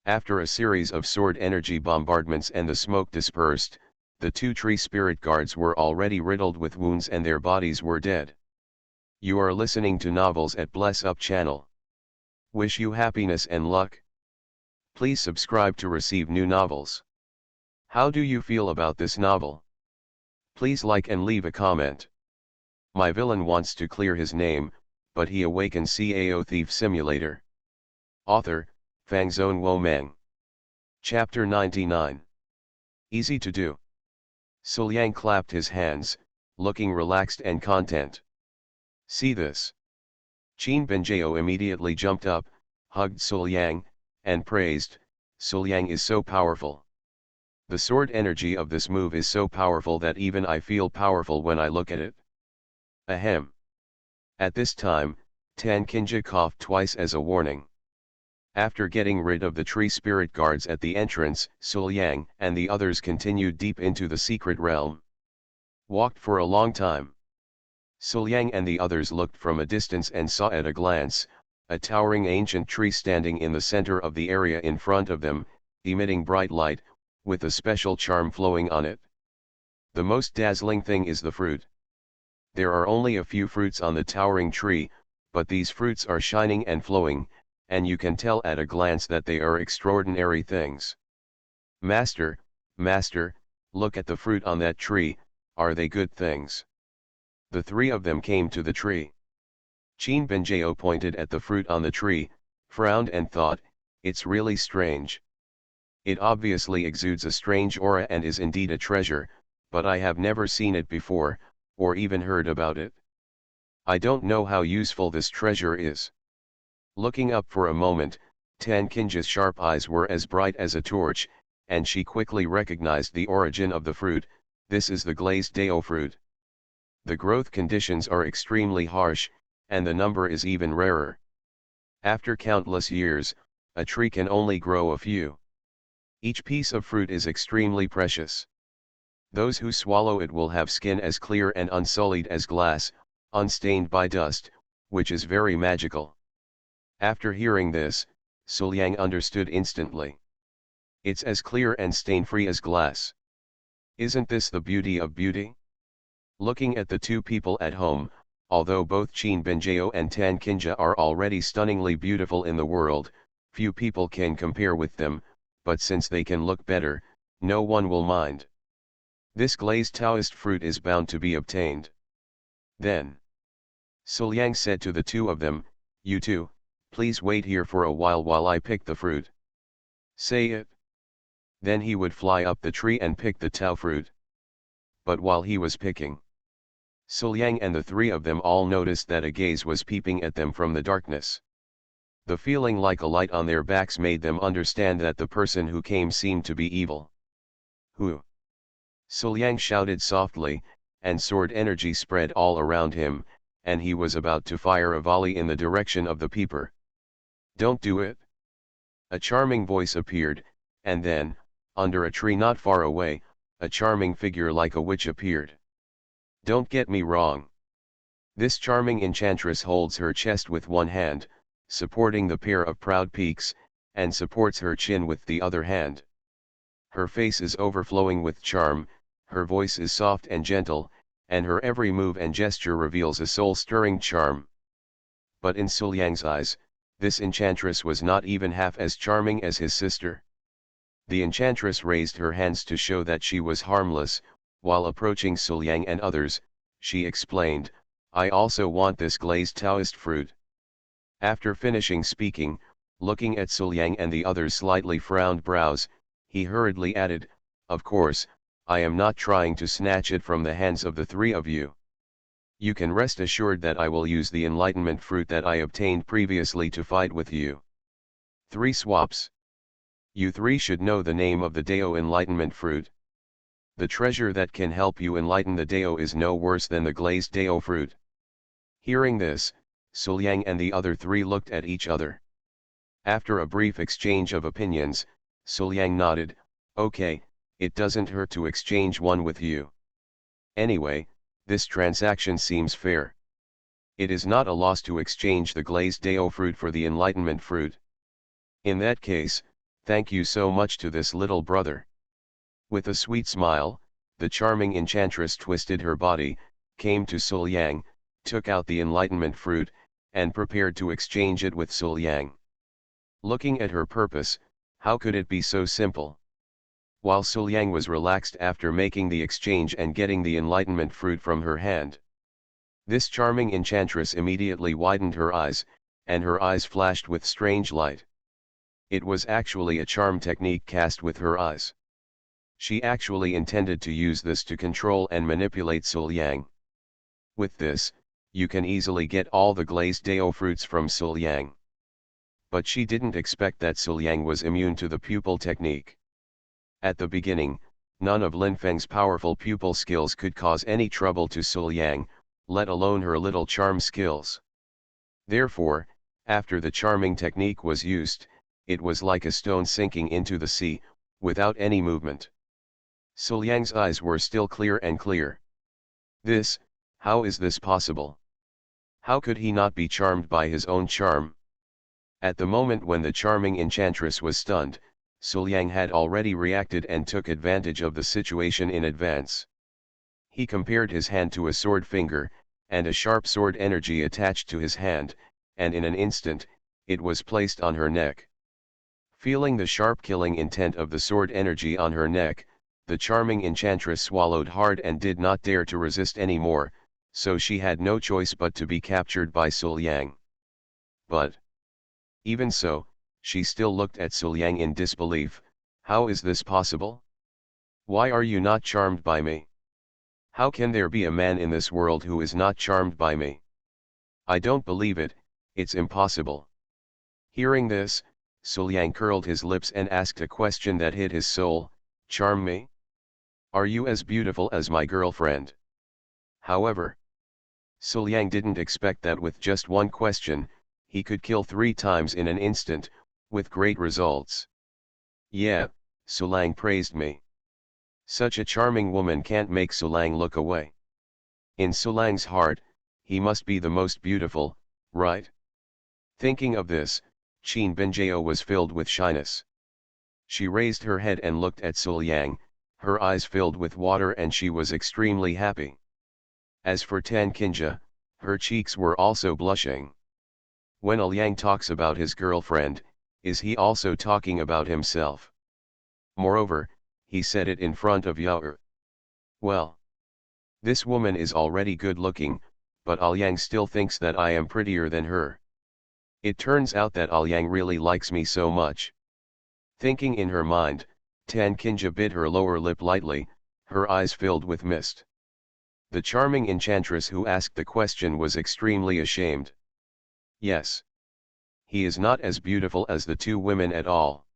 After a series of sword energy bombardments and the smoke dispersed, the 2 tree spirit guards were already riddled with wounds and their bodies were dead. You are listening to Novels at Bless Up channel. Wish you happiness and luck. Please subscribe to receive new novels. How do you feel about this novel? Please like and leave a comment. My villain wants to clear his name, but he awakens Cao Thief Simulator. Author, Fangzone Womang. Chapter 99. Easy to do. Suliang clapped his hands, looking relaxed and content. "See this?" Qin Benjao immediately jumped up, hugged Suliang, and praised, "Suliang is so powerful. The sword energy of this move is so powerful that even I feel powerful when I look at it." Ahem. At this time, Tan Kinja coughed twice as a warning. After getting rid of the tree spirit guards at the entrance, Suliang and the others continued deep into the secret realm. Walked for a long time. Suliang and the others looked from a distance and saw at a glance, a towering ancient tree standing in the center of the area in front of them, emitting bright light, with a special charm flowing on it. The most dazzling thing is the fruit. There are only a few fruits on the towering tree, but these fruits are shining and flowing, and you can tell at a glance that they are extraordinary things. Master, look at the fruit on that tree, are they good things?" The 3 of them came to the tree. Qin Benjao pointed at the fruit on the tree, frowned and thought, "It's really strange. It obviously exudes a strange aura and is indeed a treasure, but I have never seen it before, or even heard about it. I don't know how useful this treasure is." Looking up for a moment, Tan Kinja's sharp eyes were as bright as a torch, and she quickly recognized the origin of the fruit. "This is the glazed dao fruit. The growth conditions are extremely harsh, and the number is even rarer. After countless years, a tree can only grow a few. Each piece of fruit is extremely precious. Those who swallow it will have skin as clear and unsullied as glass, unstained by dust, which is very magical. After hearing this, Suliang understood instantly. It's as clear and stain-free as glass. Isn't this the beauty of beauty? Looking at the two people at home, although both Qin Benjiao and Tan Qinjia are already stunningly beautiful in the world, few people can compare with them, but since they can look better, no one will mind. This glazed Taoist fruit is bound to be obtained. Then Suliang said to the two of them, "You two, please wait here for a while I pick the fruit." Say it. Then he would fly up the tree and pick the Tao fruit. But while he was picking, Suliang and the three of them all noticed that a gaze was peeping at them from the darkness. The feeling like a light on their backs made them understand that the person who came seemed to be evil. "Who?" Suliang shouted softly, and sword energy spread all around him, and he was about to fire a volley in the direction of the peeper. "Don't do it." A charming voice appeared, and then, under a tree not far away, a charming figure like a witch appeared. Don't get me wrong. This charming enchantress holds her chest with one hand, supporting the pair of proud peaks, and supports her chin with the other hand. Her face is overflowing with charm, her voice is soft and gentle, and her every move and gesture reveals a soul-stirring charm. But in Suliang's eyes, this enchantress was not even half as charming as his sister. The enchantress raised her hands to show that she was harmless, while approaching Suliang and others, she explained, "I also want this glazed Taoist fruit." After finishing speaking, looking at Suliang and the others' slightly frowned brows, he hurriedly added, "Of course, I am not trying to snatch it from the hands of the three of you. You can rest assured that I will use the enlightenment fruit that I obtained previously to fight with you." 3 swaps. You three should know the name of the Dao enlightenment fruit. The treasure that can help you enlighten the Dao is no worse than the glazed Dao fruit. Hearing this, Suliang and the other three looked at each other. After a brief exchange of opinions, Suliang nodded, "Okay, it doesn't hurt to exchange one with you. Anyway, this transaction seems fair. It is not a loss to exchange the glazed Dao fruit for the enlightenment fruit. In that case, thank you so much to this little brother." With a sweet smile, the charming enchantress twisted her body, came to Suliang, took out the enlightenment fruit, and prepared to exchange it with Suliang. Looking at her purpose, how could it be so simple? While Suliang was relaxed after making the exchange and getting the enlightenment fruit from her hand, this charming enchantress immediately widened her eyes, and her eyes flashed with strange light. It was actually a charm technique cast with her eyes. She actually intended to use this to control and manipulate Suliang. With this, you can easily get all the glazed Dao fruits from Suliang. But she didn't expect that Suliang was immune to the pupil technique. At the beginning, none of Lin Feng's powerful pupil skills could cause any trouble to Suliang, let alone her little charm skills. Therefore, after the charming technique was used, it was like a stone sinking into the sea, without any movement. Suliang's eyes were still clear and clear. How is this possible? How could he not be charmed by his own charm? At the moment when the charming enchantress was stunned, Suliang had already reacted and took advantage of the situation in advance. He compared his hand to a sword finger, and a sharp sword energy attached to his hand, and in an instant, it was placed on her neck. Feeling the sharp killing intent of the sword energy on her neck, the charming enchantress swallowed hard and did not dare to resist any more, so she had no choice but to be captured by Suliang. But even so, she still looked at Suliang in disbelief. "How is this possible? Why are you not charmed by me? How can there be a man in this world who is not charmed by me? I don't believe it, it's impossible." Hearing this, Suliang curled his lips and asked a question that hit his soul, "Charm me? Are you as beautiful as my girlfriend? However, Suliang didn't expect that with just one question, he could kill 3 times in an instant, with great results. Yeah, Sulang praised me. Such a charming woman can't make Sulang look away. In Sulang's heart, he must be the most beautiful, right? Thinking of this, Qin Benjao was filled with shyness. She raised her head and looked at Suliang, her eyes filled with water, and she was extremely happy. As for Tan Kinja, her cheeks were also blushing. When a Liang talks about his girlfriend, is he also talking about himself? Moreover, he said it in front of Yao. Well, this woman is already good looking, but Alyang still thinks that I am prettier than her. It turns out that Alyang really likes me so much. Thinking in her mind, Tan Kinja bit her lower lip lightly, her eyes filled with mist. The charming enchantress who asked the question was extremely ashamed. Yes. He is not as beautiful as the 2 women at all.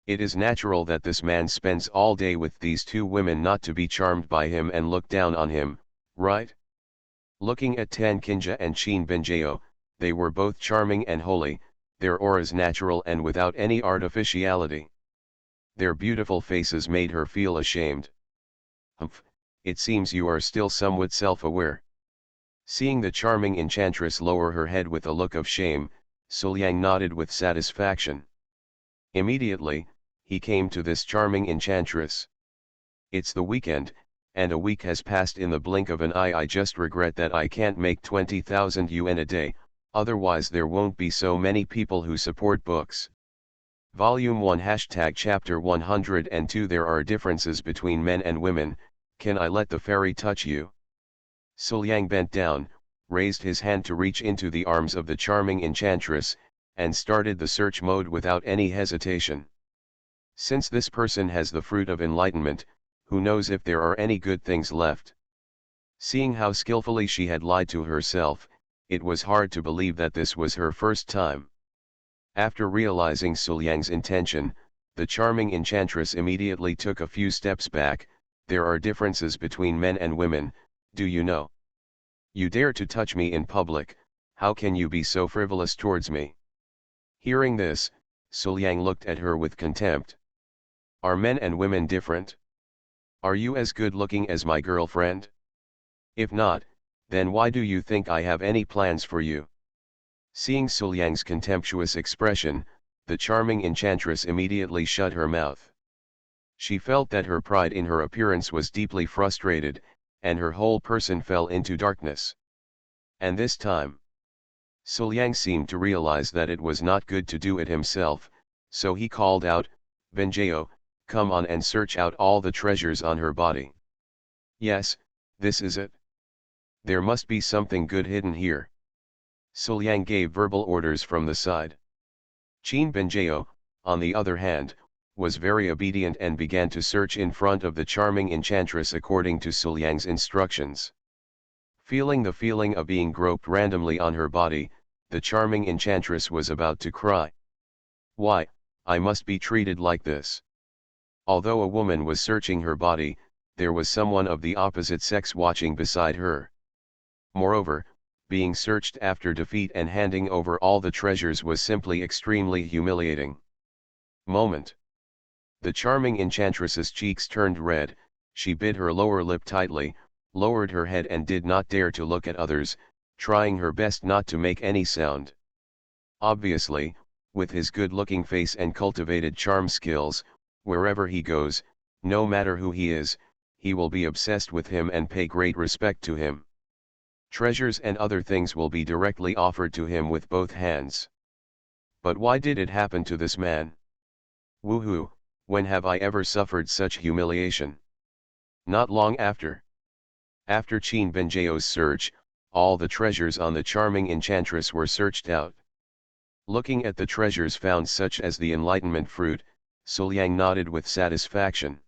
It is natural that this man spends all day with these 2 women not to be charmed by him and look down on him, right? Looking at Tan Kinja and Qin Benjao, they were both charming and holy, their auras natural and without any artificiality. Their beautiful faces made her feel ashamed. Humph, it seems you are still somewhat self-aware. Seeing the charming enchantress lower her head with a look of shame, Suliang nodded with satisfaction. Immediately, he came to this charming enchantress. It's the weekend, and a week has passed in the blink of an eye. I just regret that I can't make 20,000 yuan a day, otherwise there won't be so many people who support books. Volume 1 Chapter 102 There are differences between men and women, can I let the fairy touch you? Suliang bent down, raised his hand to reach into the arms of the charming enchantress, and started the search mode without any hesitation. Since this person has the fruit of enlightenment, who knows if there are any good things left? Seeing how skillfully she had lied to herself, it was hard to believe that this was her first time. After realizing Suliang's intention, the charming enchantress immediately took a few steps back. There are differences between men and women, do you know? You dare to touch me in public, how can you be so frivolous towards me? Hearing this, Suliang looked at her with contempt. Are men and women different? Are you as good looking as my girlfriend? If not, then why do you think I have any plans for you? Seeing Suliang's contemptuous expression, the charming enchantress immediately shut her mouth. She felt that her pride in her appearance was deeply frustrated, and her whole person fell into darkness. And this time, Suliang seemed to realize that it was not good to do it himself, so he called out, Benjao, come on and search out all the treasures on her body. Yes, this is it. There must be something good hidden here. Suliang gave verbal orders from the side. Qin Benjao, on the other hand, was very obedient and began to search in front of the charming enchantress according to Suliang's instructions. Feeling the feeling of being groped randomly on her body, the charming enchantress was about to cry. Why, I must be treated like this. Although a woman was searching her body, there was someone of the opposite sex watching beside her. Moreover, being searched after defeat and handing over all the treasures was simply extremely humiliating. Moment. The charming enchantress's cheeks turned red, she bit her lower lip tightly, lowered her head and did not dare to look at others, trying her best not to make any sound. Obviously, with his good-looking face and cultivated charm skills, wherever he goes, no matter who he is, he will be obsessed with him and pay great respect to him. Treasures and other things will be directly offered to him with both hands. But why did it happen to this man? Woohoo, when have I ever suffered such humiliation? Not long after. After Qin Benjao's search, all the treasures on the charming enchantress were searched out. Looking at the treasures found such as the enlightenment fruit, Suliang nodded with satisfaction.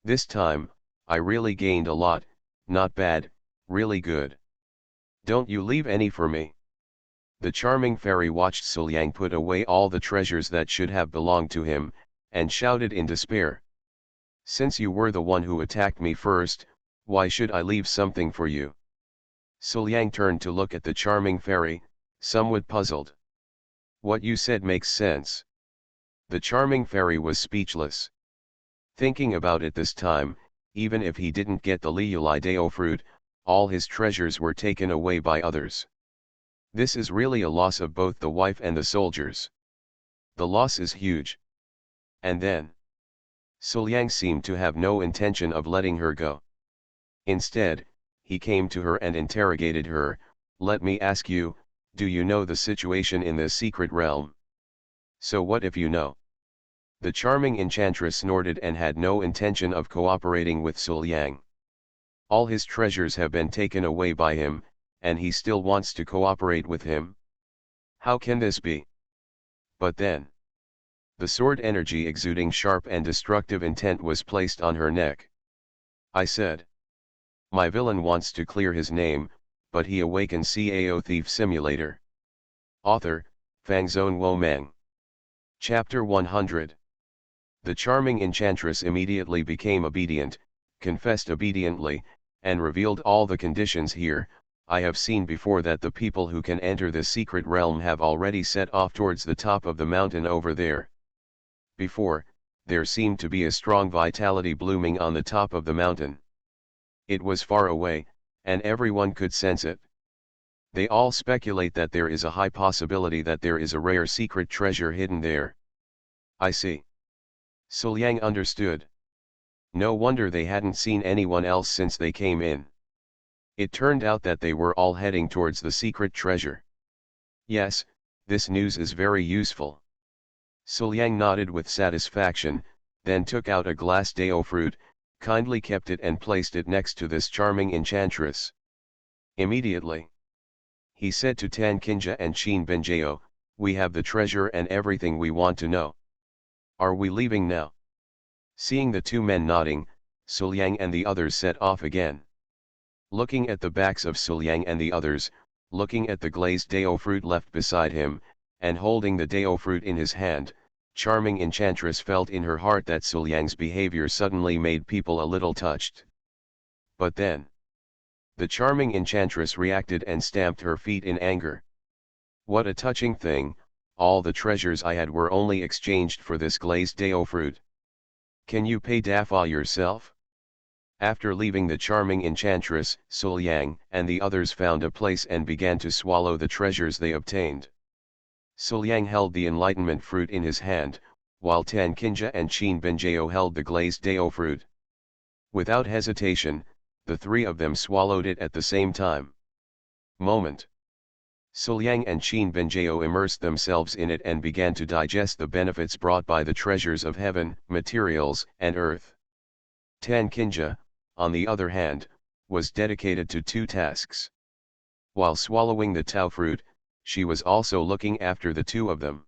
This time, I really gained a lot, not bad, really good. Don't you leave any for me. The charming fairy watched Suliang put away all the treasures that should have belonged to him, and shouted in despair. Since you were the one who attacked me first, Why should I leave something for you? Suliang turned to look at the charming fairy, somewhat puzzled. What you said makes sense. The charming fairy was speechless. Thinking about it this time, even if he didn't get the Liulideo fruit, all his treasures were taken away by others. This is really a loss of both the wife and the soldiers. The loss is huge. And then, Suliang seemed to have no intention of letting her go. Instead, he came to her and interrogated her. Let me ask you, do you know the situation in this secret realm? So what if you know? The charming enchantress snorted and had no intention of cooperating with Suliang. All his treasures have been taken away by him, and he still wants to cooperate with him? How can this be? But then, the sword energy exuding sharp and destructive intent was placed on her neck. I said. My villain wants to clear his name, but he awakens Cao Thief Simulator. Author, Fangzone Womang. Chapter 100. The charming enchantress immediately became obedient, confessed obediently, and revealed all the conditions here. I have seen before that the people who can enter the secret realm have already set off towards the top of the mountain over there. Before, there seemed to be a strong vitality blooming on the top of the mountain. It was far away, and everyone could sense it. They all speculate that there is a high possibility that there is a rare secret treasure hidden there. I see. Suliang understood. No wonder they hadn't seen anyone else since they came in. It turned out that they were all heading towards the secret treasure. Yes, this news is very useful. Suliang nodded with satisfaction, then took out a glass dao fruit, kindly kept it and placed it next to this charming enchantress. Immediately, he said to Tan Kinja and Qin Benjao, we have the treasure and everything we want to know. Are we leaving now? Seeing the two men nodding, Suliang and the others set off again. Looking at the backs of Suliang and the others, looking at the glazed dao fruit left beside him, and holding the dao fruit in his hand, charming enchantress felt in her heart that Suliang's behavior suddenly made people a little touched. But then, the charming enchantress reacted and stamped her feet in anger. What a touching thing, all the treasures I had were only exchanged for this glazed dao fruit. Can you pay Dafa yourself? After leaving the charming enchantress, Suliang and the others found a place and began to swallow the treasures they obtained. Suliang held the enlightenment fruit in his hand, while Tan Kinja and Qin Benjao held the glazed dao fruit. Without hesitation, the three of them swallowed it at the same time. Moment. Suliang and Qin Benjao immersed themselves in it and began to digest the benefits brought by the treasures of heaven, materials, and earth. Tan Kinja, on the other hand, was dedicated to two tasks. While swallowing the Tao fruit, she was also looking after the two of them.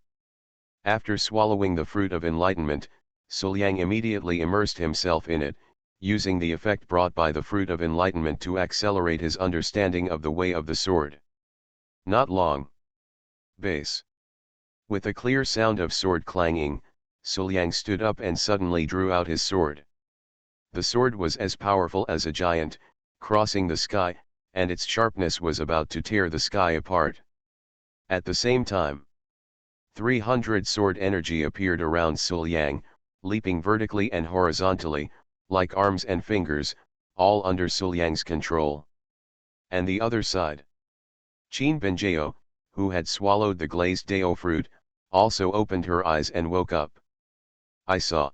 After swallowing the fruit of enlightenment, Suliang immediately immersed himself in it, using the effect brought by the fruit of enlightenment to accelerate his understanding of the way of the sword. Not long. Bass. With a clear sound of sword clanging, Suliang stood up and suddenly drew out his sword. The sword was as powerful as a giant, crossing the sky, and its sharpness was about to tear the sky apart. At the same time, 300 sword energy appeared around Suliang, leaping vertically and horizontally, like arms and fingers, all under Suliang's control. And the other side. Qin Benjao, who had swallowed the glazed dao fruit, also opened her eyes and woke up. I saw.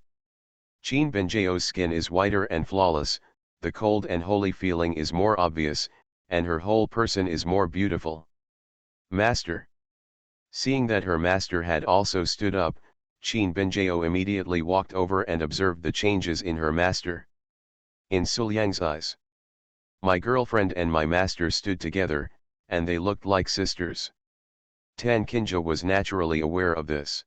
Qin Benjao's skin is whiter and flawless, the cold and holy feeling is more obvious, and her whole person is more beautiful. Master. Seeing that her master had also stood up, Qin Benjao immediately walked over and observed the changes in her master. In Suliang's eyes, my girlfriend and my master stood together, and they looked like sisters. Tan Kinja was naturally aware of this.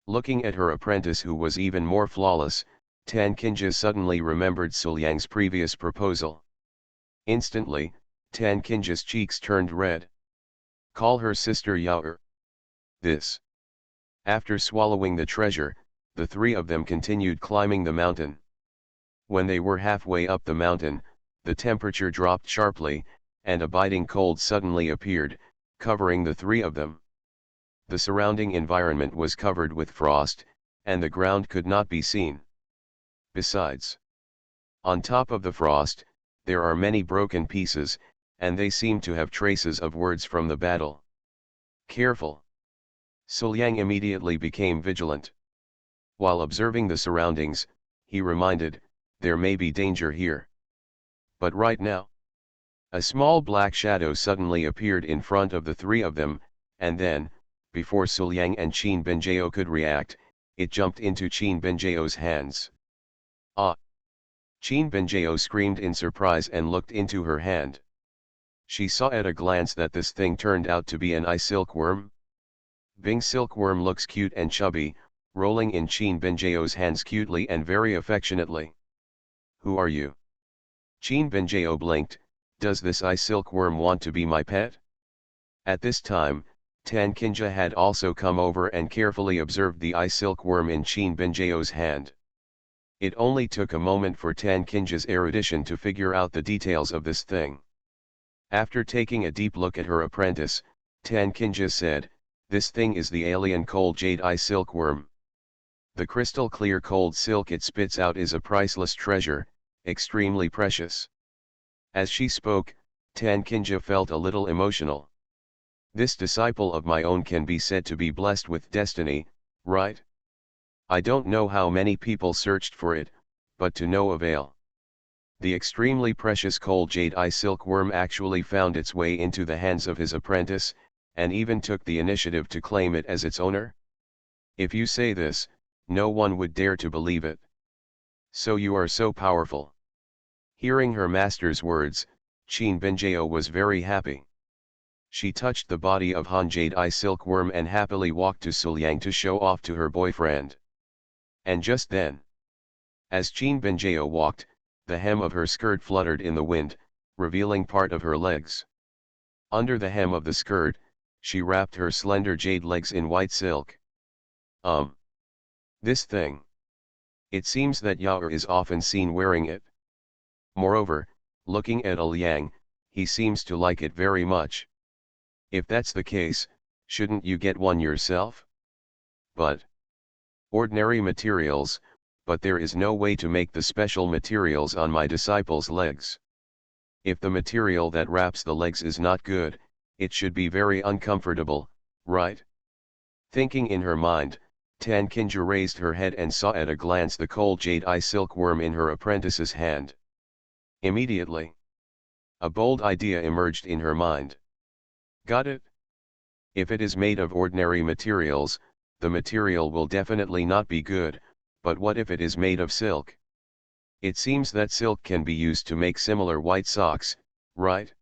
Looking at her apprentice who was even more flawless, Tan Kinja suddenly remembered Suliang's previous proposal. Instantly, Tan Kinja's cheeks turned red. Call her sister Yaoer. This. After swallowing the treasure, the three of them continued climbing the mountain. When they were halfway up the mountain, the temperature dropped sharply, and a biting cold suddenly appeared, covering the three of them. The surrounding environment was covered with frost, and the ground could not be seen. Besides, on top of the frost, there are many broken pieces, and they seem to have traces of words from the battle. Careful! Suliang immediately became vigilant. While observing the surroundings, he reminded, there may be danger here. But right now, a small black shadow suddenly appeared in front of the three of them, and then, before Suliang and Qin Benjiao could react, it jumped into Qin Benjiao's hands. Ah! Qin Benjiao screamed in surprise and looked into her hand. She saw at a glance that this thing turned out to be an eye silkworm. Bing silkworm looks cute and chubby, rolling in Qin Benjiao's hands cutely and very affectionately. Who are you? Qin Benjiao blinked. Does this eye silkworm want to be my pet? At this time, Tan Kinja had also come over and carefully observed the eye silkworm in Qin Benjiao's hand. It only took a moment for Tan Kinja's erudition to figure out the details of this thing. After taking a deep look at her apprentice, Tan Kinja said, "This thing is the alien cold jade eye silkworm. The crystal clear cold silk it spits out is a priceless treasure, extremely precious." As she spoke, Tan Kinja felt a little emotional. This disciple of my own can be said to be blessed with destiny, right? I don't know how many people searched for it, but to no avail. The extremely precious cold jade eye silkworm actually found its way into the hands of his apprentice, and even took the initiative to claim it as its owner? If you say this, no one would dare to believe it. So you are so powerful. Hearing her master's words, Qin Benjiao was very happy. She touched the body of Han Jade Eye Silkworm and happily walked to Suliang to show off to her boyfriend. And just then, as Qin Benjiao walked, the hem of her skirt fluttered in the wind, revealing part of her legs. Under the hem of the skirt, she wrapped her slender jade legs in white silk. This thing. It seems that Yao is often seen wearing it. Moreover, looking at Liang, he seems to like it very much. If that's the case, shouldn't you get one yourself? But ordinary materials, but there is no way to make the special materials on my disciple's legs. If the material that wraps the legs is not good, it should be very uncomfortable, right? Thinking in her mind, Tan Kinja raised her head and saw at a glance the cold jade eye silkworm in her apprentice's hand. Immediately, a bold idea emerged in her mind. Got it? If it is made of ordinary materials, the material will definitely not be good, but what if it is made of silk? It seems that silk can be used to make similar white socks, right?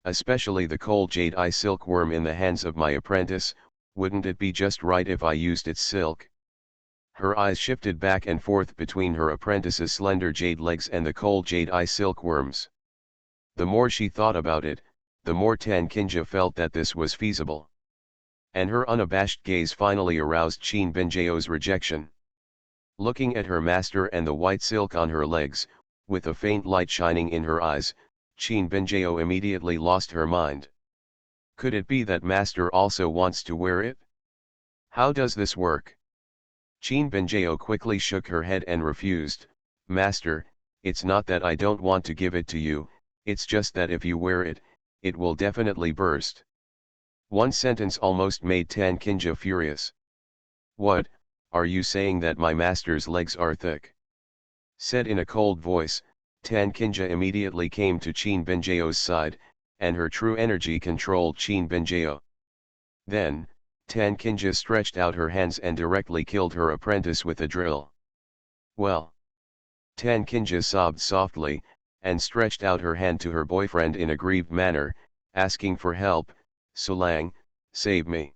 Especially the cold jade eye silkworm in the hands of my apprentice, wouldn't it be just right if I used its silk? Her eyes shifted back and forth between her apprentice's slender jade legs and the cold jade eye silkworms. The more she thought about it, the more Tan Kinja felt that this was feasible. And her unabashed gaze finally aroused Qin Benjiao's rejection. Looking at her master and the white silk on her legs, with a faint light shining in her eyes, Qin Benjiao immediately lost her mind. Could it be that master also wants to wear it? How does this work? Qin Benjiao quickly shook her head and refused. Master, it's not that I don't want to give it to you, it's just that if you wear it, it will definitely burst. One sentence almost made Tan Kinja furious. What, are you saying that my master's legs are thick? Said in a cold voice, Tan Kinja immediately came to Qin Benjiao's side, and her true energy controlled Qin Benjiao. Then, Tan Kinja stretched out her hands and directly killed her apprentice with a drill. Well. Tan Kinja sobbed softly, and stretched out her hand to her boyfriend in a grieved manner, asking for help. Suliang, save me.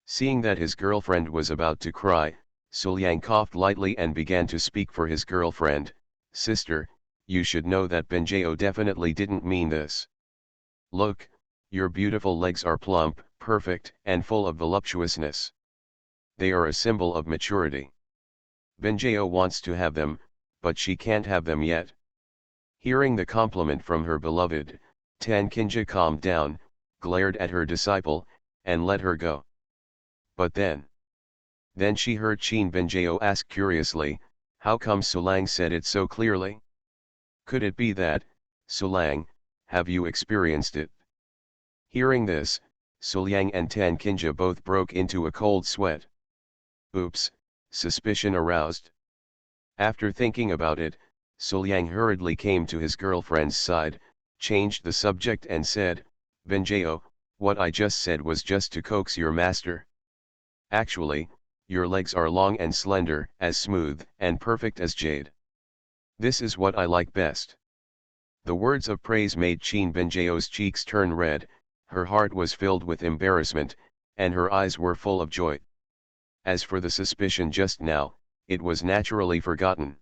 Seeing that his girlfriend was about to cry, Suliang coughed lightly and began to speak for his girlfriend. Sister, you should know that Benjiao definitely didn't mean this. Look, your beautiful legs are plump, perfect, and full of voluptuousness. They are a symbol of maturity. Benjiao wants to have them, but she can't have them yet. Hearing the compliment from her beloved, Tan Kinja calmed down, glared at her disciple, and let her go. But then she heard Qin Benjao ask curiously, how come Sulang said it so clearly? Could it be that, Sulang, have you experienced it? Hearing this, Suliang and Tan Kinja both broke into a cold sweat. Oops, suspicion aroused. After thinking about it, Suliang hurriedly came to his girlfriend's side, changed the subject and said, Benjao, what I just said was just to coax your master. Actually, your legs are long and slender, as smooth and perfect as jade. This is what I like best. The words of praise made Qin Benjao's cheeks turn red, her heart was filled with embarrassment, and her eyes were full of joy. As for the suspicion just now, it was naturally forgotten.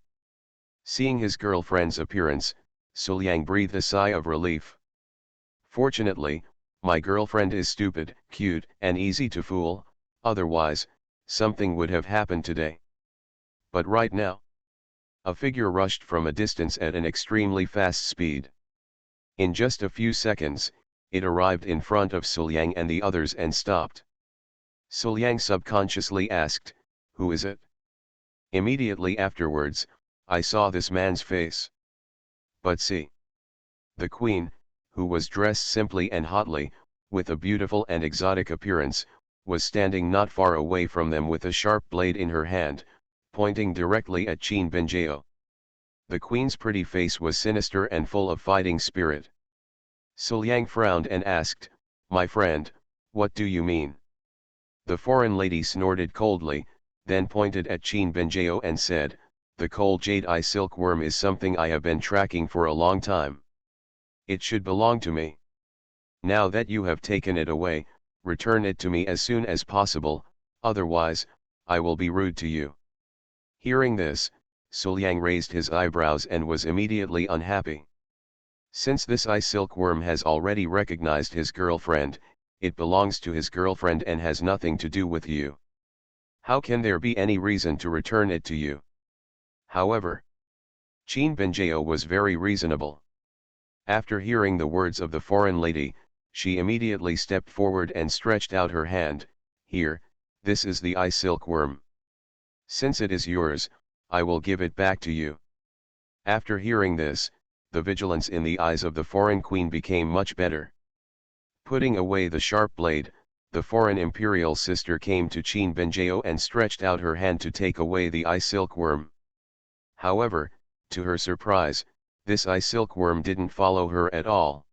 Seeing his girlfriend's appearance, Suliang breathed a sigh of relief. Fortunately, my girlfriend is stupid, cute, and easy to fool, otherwise, something would have happened today. But right now, a figure rushed from a distance at an extremely fast speed. In just a few seconds, it arrived in front of Suliang and the others and stopped. Suliang subconsciously asked, who is it? Immediately afterwards, I saw this man's face. But see. The queen, who was dressed simply and hotly, with a beautiful and exotic appearance, was standing not far away from them with a sharp blade in her hand, pointing directly at Qin Benjao. The queen's pretty face was sinister and full of fighting spirit. Suliang frowned and asked, my friend, what do you mean? The foreign lady snorted coldly, then pointed at Qin Benjao and said, the cold jade eye silkworm is something I have been tracking for a long time. It should belong to me. Now that you have taken it away, return it to me as soon as possible, otherwise, I will be rude to you. Hearing this, Suliang raised his eyebrows and was immediately unhappy. Since this eye silkworm has already recognized his girlfriend, it belongs to his girlfriend and has nothing to do with you. How can there be any reason to return it to you? However, Qin Benjao was very reasonable. After hearing the words of the foreign lady, she immediately stepped forward and stretched out her hand. Here, this is the eye silkworm. Since it is yours, I will give it back to you. After hearing this, the vigilance in the eyes of the foreign queen became much better. Putting away the sharp blade, the foreign imperial sister came to Qin Benjao and stretched out her hand to take away the eye silkworm. However, to her surprise, this eye silkworm didn't follow her at all.